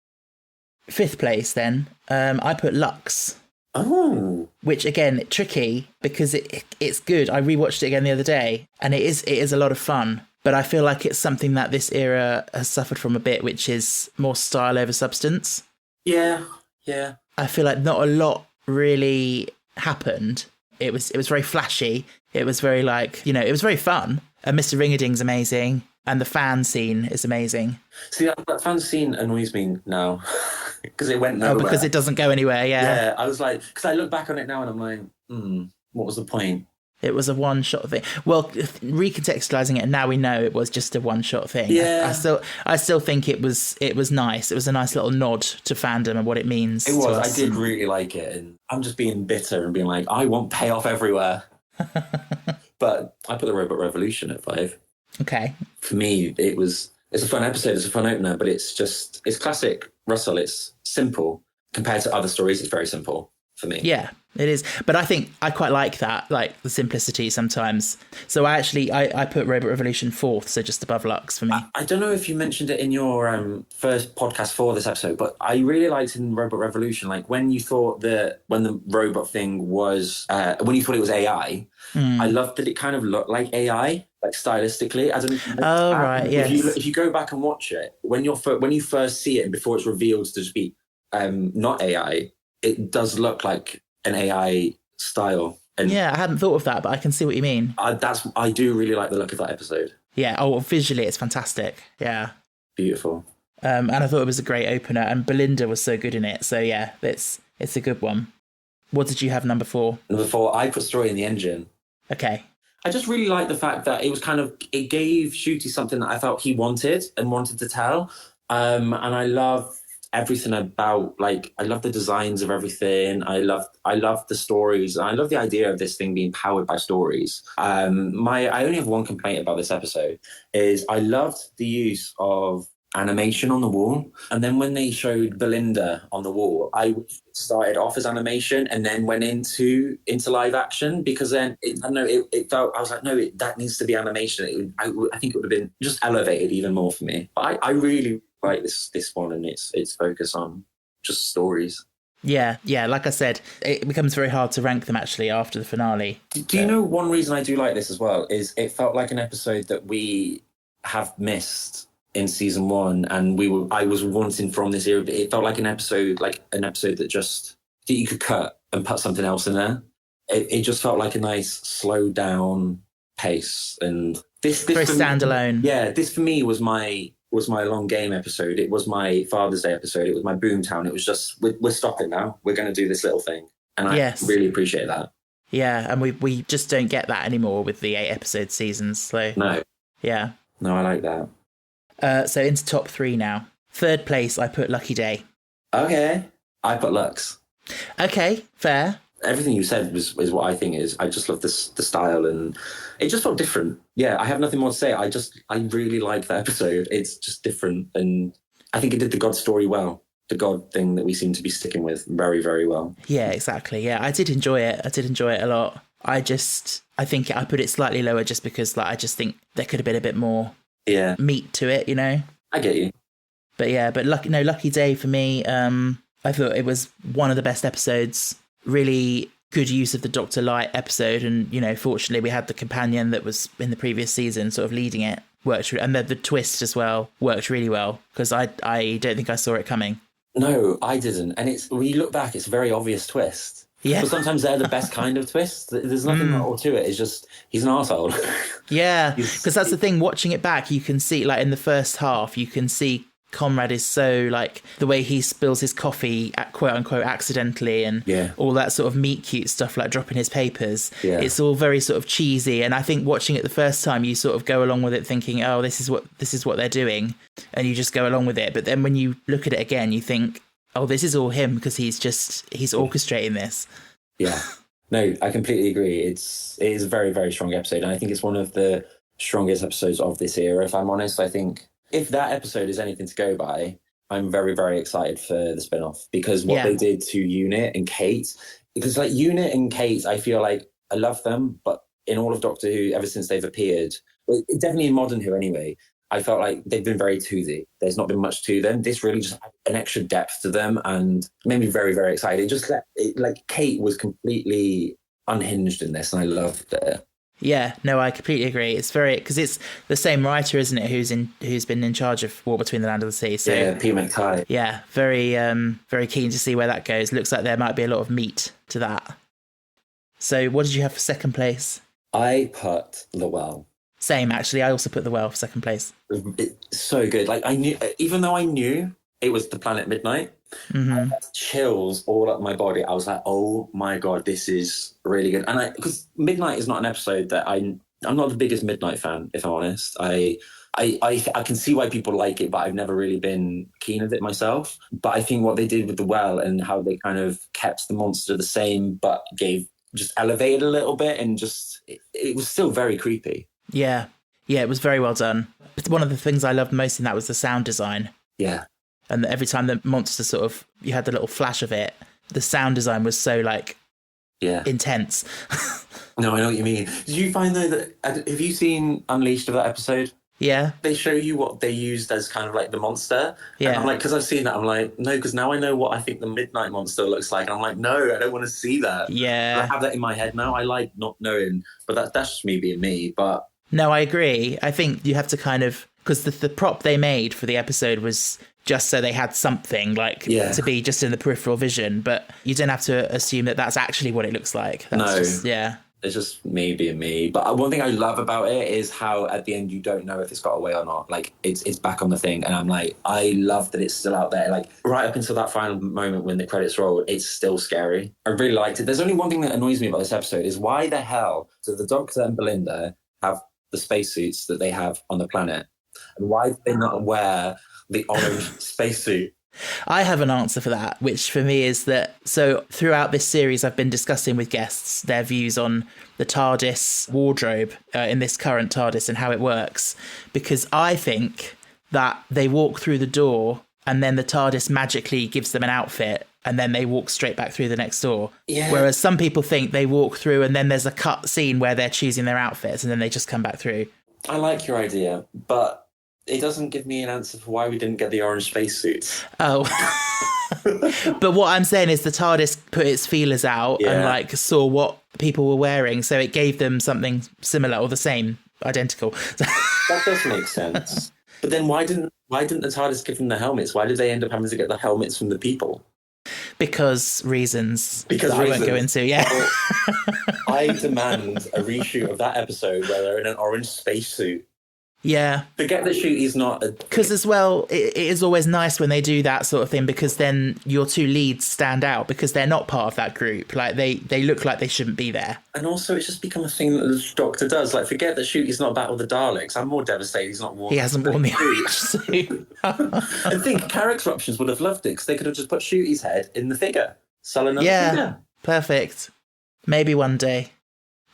5th place then, I put Lux. Oh, which again, tricky because it's good. I rewatched it again the other day, and it is a lot of fun. But I feel like it's something that this era has suffered from a bit, which is more style over substance. Yeah. I feel like not a lot really happened. It was very flashy. It was very it was very fun. And Mr. Ring-a-Ding's amazing, and the fan scene is amazing. See, that fan scene annoys me now because it went nowhere. Oh, because it doesn't go anywhere. Yeah, I was like, because I look back on it now and I'm like, what was the point? It was a one-shot thing. Well, recontextualizing it, now we know it was just a one-shot thing. Yeah. I still think it was nice. It was a nice little nod to fandom and what it means. It was. I did really like it, and I'm just being bitter and being like, I want payoff everywhere. But I put the Robot Revolution at 5. Okay. For me, it's a fun episode. It's a fun opener, but it's classic Russell. It's simple compared to other stories. It's very simple for me. Yeah. It is, but I think I quite like that, like the simplicity sometimes. So I put Robot Revolution 4th, so just above Lux for me. I don't know if you mentioned it in your first podcast for this episode, but I really liked in Robot Revolution, like when you thought when the robot thing was, when you thought it was AI, I loved that it kind of looked like AI, like stylistically. I don't know if you right, yes. If you go back and watch it, when you first see it and before it's revealed to just be not AI, it does look like an AI style. And yeah, I hadn't thought of that, but I can see what you mean. I do really like the look of that episode. Yeah, visually it's fantastic. Yeah. Beautiful. And I thought it was a great opener, and Belinda was so good in it. So yeah, it's a good one. What did you have number 4? Number 4, I put Story in the Engine. Okay. I just really like the fact that it gave Shooty something that I felt he wanted and wanted to tell. And I love everything about, like, I love the designs of everything. I love the stories. And I love the idea of this thing being powered by stories. I only have one complaint about this episode is I loved the use of animation on the wall, and then when they showed Belinda on the wall, I started off as animation and then went into live action, because then it felt, I was like, no, that needs to be animation. I think it would have been just elevated even more for me. But I really like this one and its focus on just stories. Yeah, like I said, it becomes very hard to rank them actually after the finale. Do you know one reason I do like this as well is it felt like an episode that we have missed in season 1, and I was wanting from this era, but it felt like an episode that you could cut and put something else in there. It just felt like a nice slow down pace, and this very standalone. This for me was my long game episode. It was my Father's Day episode. It was my Boomtown. It was just we're stopping now. We're going to do this little thing, and I really appreciate that. Yeah, and we just don't get that anymore with the 8 episode seasons. So no, yeah, no, I like that. So into top 3 now. 3rd place, I put Lucky Day. Okay. I put Lux. Okay, fair. Everything you said is what I think is. I just love the style, and it just felt different. Yeah, I have nothing more to say. I really like that episode. It's just different, and I think it did the God story well. The God thing that we seem to be sticking with very, very well. Yeah, exactly. Yeah, I did enjoy it. a lot. I think I put it slightly lower just because I just think there could have been a bit more meat to it, you know. I get you. But Lucky Day for me, I thought it was one of the best episodes. Really good use of the Dr. Light episode, and fortunately we had the companion that was in the previous season sort of leading it. And the twist as well worked really well, because I don't think I saw it coming. No, I didn't. And when you look back, it's a very obvious twist. Yeah. But sometimes they're the best kind of twist. There's nothing more to it. It's just, he's an arsehole. Yeah, because that's the thing. Watching it back, you can see, in the first half, you can see Conrad is so, the way he spills his coffee, quote unquote, accidentally, and all that sort of meet cute stuff, like dropping his papers. Yeah. It's all very sort of cheesy. And I think watching it the first time, you sort of go along with it thinking, oh, this is what they're doing. And you just go along with it. But then when you look at it again, you think, oh, this is all him, because he's orchestrating this. Yeah. No, I completely agree. It is a very, very strong episode. And I think it's one of the strongest episodes of this era, if I'm honest. I think if that episode is anything to go by, I'm very, very excited for the spin-off, because what they did to Unit and Kate, because Unit and Kate, I feel like I love them, but in all of Doctor Who, ever since they've appeared, definitely in Modern Who anyway, I felt like they've been very toothy. There's not been much to them. This really just had an extra depth to them and made me very, very excited. Kate was completely unhinged in this, and I loved it. Yeah, no, I completely agree. It's because it's the same writer, isn't it, who's been in charge of War Between the Land and the Sea. So, yeah, Peter McKay. Yeah, very very keen to see where that goes. Looks like there might be a lot of meat to that. So what did you have for 2nd place? I put The Well. Same, actually. I also put The Well for 2nd place. It's so good. I knew, even though I knew it was the planet Midnight, I had chills all up my body. I was like, oh my God, this is really good. And because Midnight is not an episode that I'm not the biggest Midnight fan, if I'm honest. I can see why people like it, but I've never really been keen of it myself. But I think what they did with The Well and how they kind of kept the monster the same, but just elevated a little bit, and just, it was still very creepy. Yeah, it was very well done. But one of the things I loved most in that was the sound design. Yeah. And every time the monster you had the little flash of it, the sound design was so intense. No, I know what you mean. Did you find though that, have you seen Unleashed of that episode? Yeah. They show you what they used as kind of the monster. Yeah. And I'm like, because I've seen that, I'm like, no, because now I know what I think the Midnight monster looks like. And I'm like, no, I don't want to see that. Yeah. And I have that in my head now. I like not knowing, but that's just me being me. But no, I agree. I think you have to because the prop they made for the episode was just so they had something to be just in the peripheral vision, but you don't have to assume that that's actually what it looks like. That's It's just me being me. But one thing I love about it is how at the end you don't know if it's got away or not. Like it's back on the thing, and I'm like, I love that it's still out there. Like right up until that final moment when the credits roll, it's still scary. I really liked it. There's only one thing that annoys me about this episode is why the hell do the Doctor and Belinda have the spacesuits that they have on the planet, and why do they not wear the orange spacesuit? I have an answer for that, which for me is that, so throughout this series, I've been discussing with guests their views on the TARDIS wardrobe in this current TARDIS and how it works, because I think that they walk through the door and then the TARDIS magically gives them an outfit and then they walk straight back through the next door. Yeah. Whereas some people think they walk through and then there's a cut scene where they're choosing their outfits and then they just come back through. I like your idea, but it doesn't give me an answer for why we didn't get the orange spacesuits. Oh. But what I'm saying is the TARDIS put its feelers out and like saw what people were wearing, so it gave them something similar or the same, identical. That does make sense. But then why didn't the TARDIS give them the helmets? Why did they end up having to get the helmets from the people? Because reasons that I won't go into, yeah. Well, I demand a reshoot of that episode where they're in an orange spacesuit. Yeah. Forget that Shooty's not a... Because as well, it is always nice when they do that sort of thing, because then your two leads stand out because they're not part of that group. Like, they look like they shouldn't be there. And also, it's just become a thing that the Doctor does. Like, forget that Shooty's not battled the Daleks. I'm more devastated he's not worn... He hasn't worn the orange suit. I think character options would have loved it, because they could have just put Shooty's head in the figure. Sell another figure. Perfect. Maybe one day.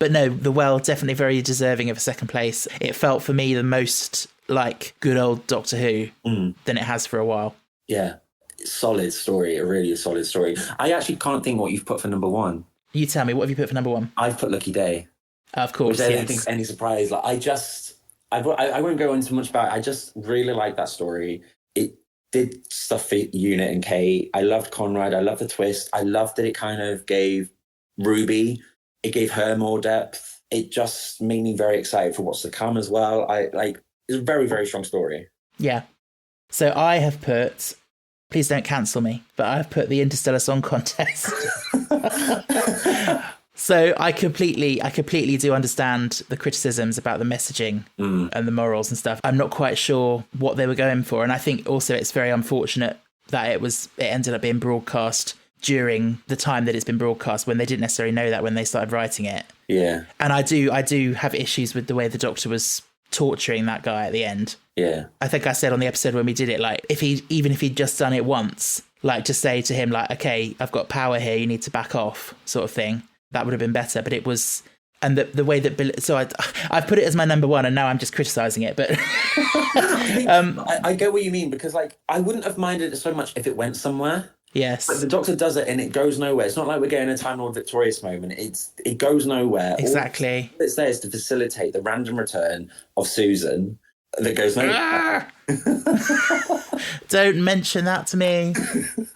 But no, The Well, definitely very deserving of a second place. It felt for me the most like good old Doctor Who than it has for a while. Yeah. Solid story. A really solid story. I actually can't think what you've put for number one. You tell me, what have you put for number one? I've put Lucky Day. Of course, which I don't think any surprise. Like, I won't go into much about it. I just really like that story. It did stuff for Unit and Kate. I loved Conrad. I loved the twist. I loved that it kind of gave Ruby... It gave her more depth. It just made me very excited for what's to come as well. It's a very, very strong story. Yeah. So I have put, please don't cancel me, but I've put the Interstellar Song Contest. So I completely do understand the criticisms about the messaging and the morals and stuff. I'm not quite sure what they were going for. And I think also it's very unfortunate that it ended up being broadcast during the time that it's been broadcast, when they didn't necessarily know that when they started writing it. Yeah. And I do have issues with the way the Doctor was torturing that guy at the end. Yeah. I think I said on the episode when we did it, like, even if he'd just done it once, like, to say to him, like, okay, I've got power here, you need to back off, sort of thing, that would have been better. But it was, and the way that so I've put it as my number one, and now I'm just criticizing it, but I get what you mean, because like I wouldn't have minded it so much if it went somewhere. Yes. But the Doctor does it and it goes nowhere. It's not like we're getting a Time Lord Victorious moment. It goes nowhere. Exactly. All it's there is to facilitate the random return of Susan that goes nowhere. Don't mention that to me.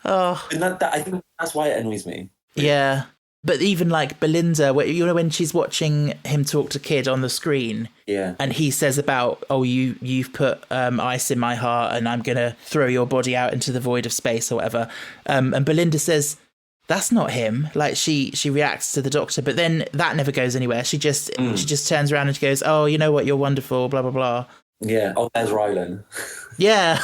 Oh. And I think that's why it annoys me. Yeah. But even like Belinda, when she's watching him talk to Kid on the screen, and he says about, oh, you've put ice in my heart and I'm going to throw your body out into the void of space or whatever. And Belinda says, that's not him. Like she reacts to the Doctor, but then that never goes anywhere. She just turns around and she goes, oh, you know what? You're wonderful, blah, blah, blah. Yeah. Oh, there's Rylan. Yeah.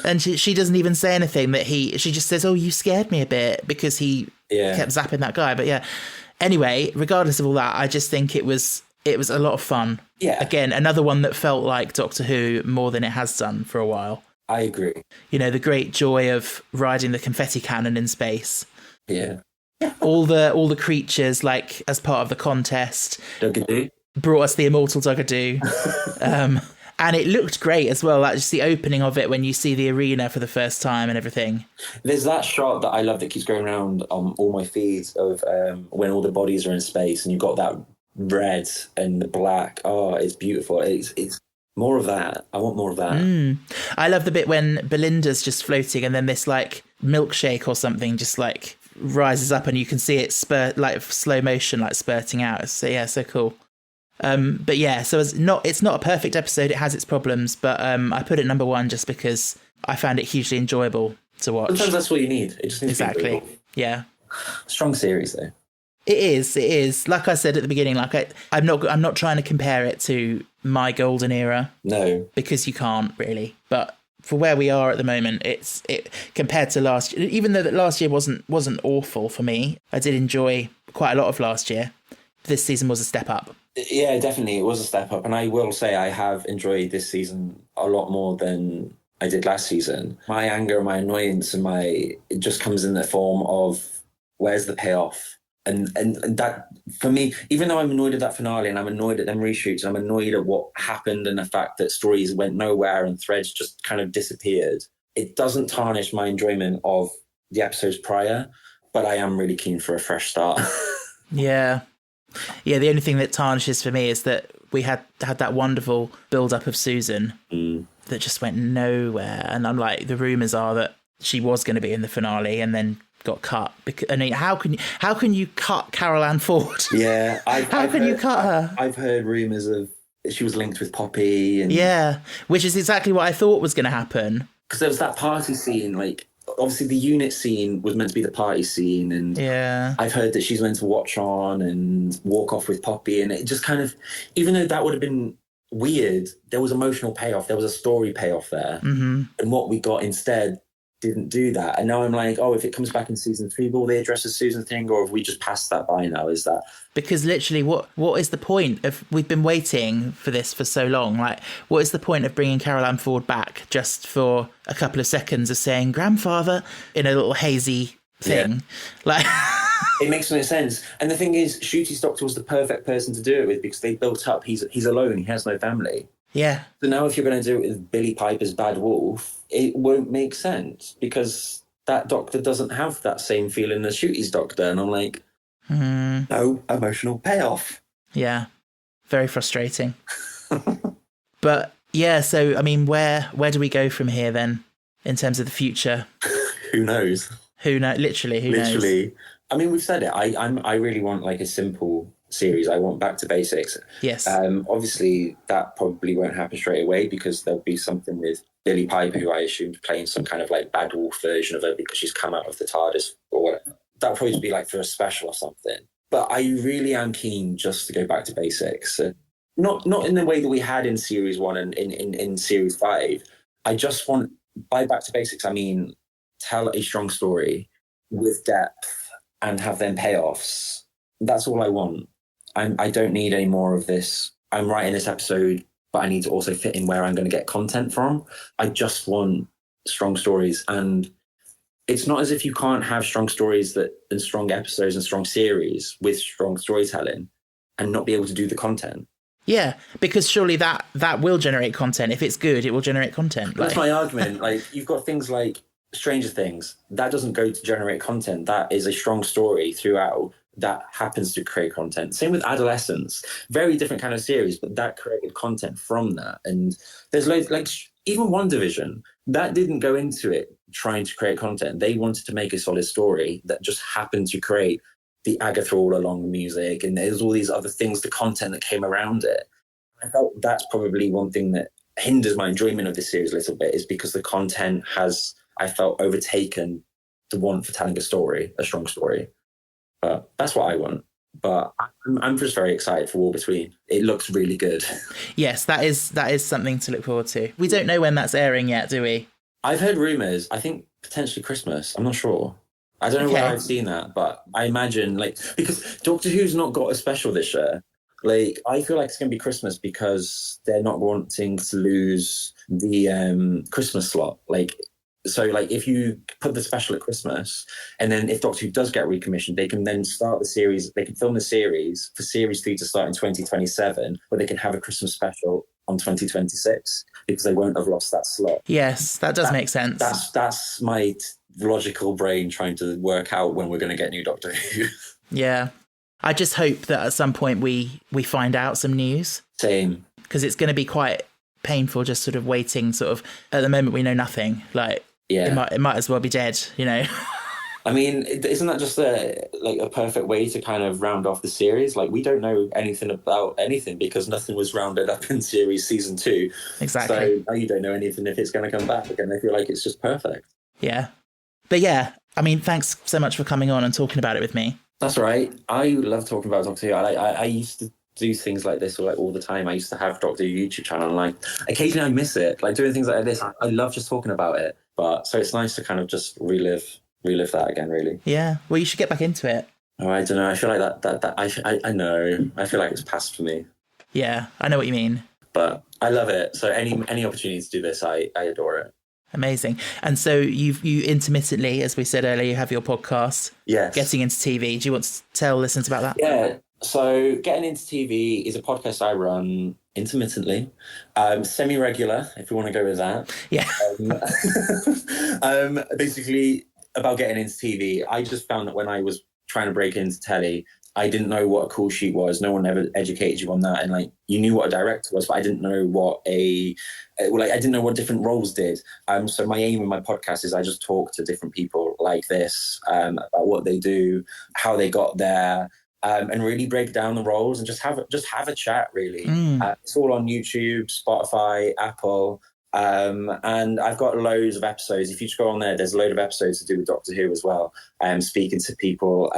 And she doesn't even say anything she just says, oh, you scared me a bit, because he kept zapping that guy. But yeah, anyway, regardless of all that, I just think it was a lot of fun. Yeah. Again, another one that felt like Doctor Who more than it has done for a while. I agree. You know, the great joy of riding the confetti cannon in space. Yeah. All the creatures, like, as part of the contest. Duggadoo. Brought us the immortal Duggadoo. And it looked great as well, like just the opening of it when you see the arena for the first time and everything. There's that shot that I love that keeps going around on all my feeds of when all the bodies are in space and you've got that red and the black. Oh, it's beautiful. It's more of that. I want more of that. I love the bit when Belinda's just floating and then this like milkshake or something just like rises up and you can see it like slow motion, like spurting out. So yeah, so cool. But yeah, so it's not a perfect episode. It has its problems, but I put it number one just because I found it hugely enjoyable to watch. Sometimes that's what you need. It just needs exactly. To be yeah. Strong series though. It is. Like I said at the beginning, I'm not trying to compare it to my golden era. No. Because you can't really. But for where we are at the moment, it compared to last year, even though that last year wasn't awful for me, I did enjoy quite a lot of last year. This season was a step up. Yeah, definitely. It was a step up. And I will say I have enjoyed this season a lot more than I did last season. My anger, my annoyance, and it just comes in the form of where's the payoff? And that, for me, even though I'm annoyed at that finale and I'm annoyed at them reshoots, and I'm annoyed at what happened and the fact that stories went nowhere and threads just kind of disappeared, it doesn't tarnish my enjoyment of the episodes prior, but I am really keen for a fresh start. Yeah. Yeah, the only thing that tarnishes for me is that we had that wonderful build-up of Susan that just went nowhere. And I'm like, the rumours are that she was going to be in the finale and then got cut. I mean, how can you cut Carol Ann Ford? Yeah, how can you cut her? I've heard rumours of she was linked with Poppy, and yeah, which is exactly what I thought was going to happen. Because there was that party scene, like obviously the unit scene was meant to be the party scene, and yeah, I've heard that she's meant to watch on and walk off with Poppy, and it just kind of, even though that would have been weird, there was emotional payoff, there was a story payoff there, and what we got instead didn't do that. And now I'm like, oh, if it comes back in season 3, will they address the Susan thing, or have we just passed that by now? Is that because literally what is the point of, we've been waiting for this for so long, like what is the point of bringing Carol Ann Ford back just for a couple of seconds of saying grandfather in a little hazy thing? Like it makes no sense. And the thing is, Shruti's doctor was the perfect person to do it with, because they built up, he's alone, he has no family. Yeah. So now if you're going to do it with Billy Piper's Bad Wolf, it won't make sense, because that doctor doesn't have that same feeling as Shooty's doctor. And I'm like, no emotional payoff. Yeah. Very frustrating. But yeah, so, I mean, where do we go from here then, in terms of the future? Who knows? Literally, who knows? I mean, we've said it. I really want like a simple series. I want back to basics. Yes. Obviously, that probably won't happen straight away, because there'll be something with Billy Piper, who I assume playing some kind of like Bad Wolf version of her because she's come out of the TARDIS or whatever. That'll probably be like for a special or something. But I really am keen just to go back to basics. Not in the way that we had in series 1 and in series 5. I just want, by back to basics, I mean tell a strong story with depth and have them payoffs. That's all I want. I don't need any more of this. I'm writing this episode, but I need to also fit in where I'm going to get content from. I just want strong stories. And it's not as if you can't have strong stories and strong episodes and strong series with strong storytelling and not be able to do the content. Yeah, because surely that will generate content. If it's good, it will generate content. That's my argument. Like, you've got things like Stranger Things. That doesn't go to generate content. That is a strong story throughout that happens to create content. Same with Adolescence. Very different kind of series, but that created content from that. And there's loads, like even WandaVision, that didn't go into it trying to create content. They wanted to make a solid story that just happened to create the Agatha all along music, and there's all these other things, the content that came around it. I felt that's probably one thing that hinders my enjoyment of this series a little bit, is because the content has, I felt, overtaken the want for telling a story, a strong story. But that's what I want. But I'm just very excited for War Between. It looks really good. Yes, that is something to look forward to. We don't know when that's airing yet, do we? I've heard rumours. I think potentially Christmas. I'm not sure. I don't know where I've seen that, but I imagine, like, because Doctor Who's not got a special this year. Like, I feel like it's going to be Christmas because they're not wanting to lose the Christmas slot. Like, so, like, if you put the special at Christmas, and then if Doctor Who does get recommissioned, they can then start the series. They can film the series for Series 3 to start in 2027, but they can have a Christmas special on 2026 because they won't have lost that slot. Yes, that does make sense. That's my logical brain trying to work out when we're going to get new Doctor Who. Yeah. I just hope that at some point we find out some news. Same. Because it's going to be quite painful just sort of waiting, sort of, at the moment we know nothing. Like, yeah, it might as well be dead, you know? I mean, isn't that just a perfect way to kind of round off the series? Like, we don't know anything about anything because nothing was rounded up in season 2. Exactly. So now you don't know anything if it's going to come back again. I feel like it's just perfect. Yeah. But yeah, I mean, thanks so much for coming on and talking about it with me. That's right. I love talking about Doctor Who. I used to do things like this like all the time. I used to have Doctor Who YouTube channel, and like occasionally I miss it. Like doing things like this, I love just talking about it. But so it's nice to kind of just relive that again, really. Yeah. Well, you should get back into it. Oh, I don't know. I feel like that I know. I feel like it's past for me. Yeah, I know what you mean. But I love it. So any opportunity to do this, I adore it. Amazing. And so you intermittently, as we said earlier, you have your podcast. Yes. Getting into TV. Do you want to tell listeners about that? Yeah. So Getting Into TV is a podcast I run intermittently, semi-regular, if you want to go with that. Yeah. Basically, about getting into TV, I just found that when I was trying to break into telly, I didn't know what a call sheet was. No one ever educated you on that. And like, you knew what a director was, but I didn't know what I didn't know what different roles did. So my aim with my podcast is I just talk to different people like this, about what they do, how they got there, and really break down the roles and just have a chat, really. It's all on YouTube, Spotify, Apple. And I've got loads of episodes. If you just go on there's a load of episodes to do with Doctor Who as well. Speaking to people,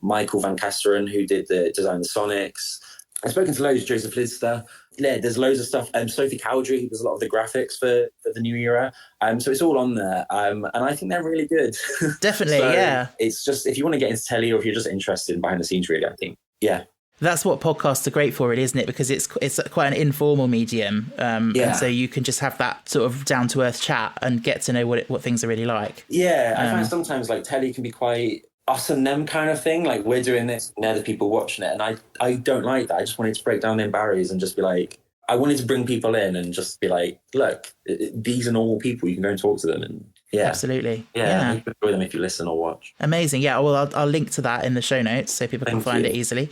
Michael Van Kasteren, who did the design of the Sonics. I've spoken to loads, Joseph Lidster. Yeah, there's loads of stuff. Sophie Cowdery, who does a lot of the graphics for the new era. So it's all on there. And I think they're really good. Definitely, so yeah. It's just, if you want to get into telly or if you're just interested in behind the scenes, really, I think, yeah. That's what podcasts are great for, really, isn't it? Because it's quite an informal medium, and so you can just have that sort of down to earth chat and get to know what things are really like. Yeah, I find sometimes like telly can be quite us and them kind of thing. Like we're doing this, and they're the people watching it, and I don't like that. I just wanted to break down them barriers and just be like, I wanted to bring people in and just be like, look, these are normal people. You can go and talk to them, and yeah, absolutely, yeah. You can enjoy them if you listen or watch. Amazing, yeah. Well, I'll link to that in the show notes so people can find it easily.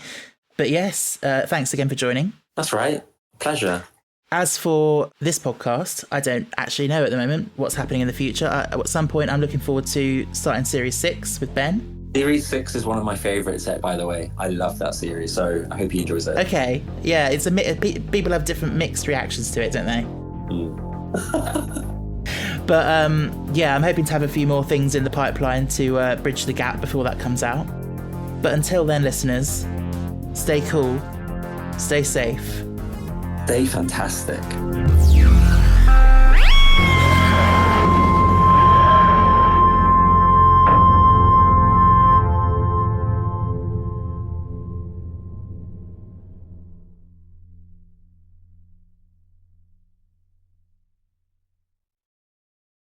But yes, thanks again for joining. That's right. Pleasure. As for this podcast, I don't actually know at the moment what's happening in the future. At some point, I'm looking forward to starting Series 6 with Ben. Series 6 is one of my favourites, by the way. I love that series, so I hope he enjoys it. Okay. Yeah, people have different mixed reactions to it, don't they? But yeah, I'm hoping to have a few more things in the pipeline to bridge the gap before that comes out. But until then, listeners, stay cool, stay safe, stay fantastic.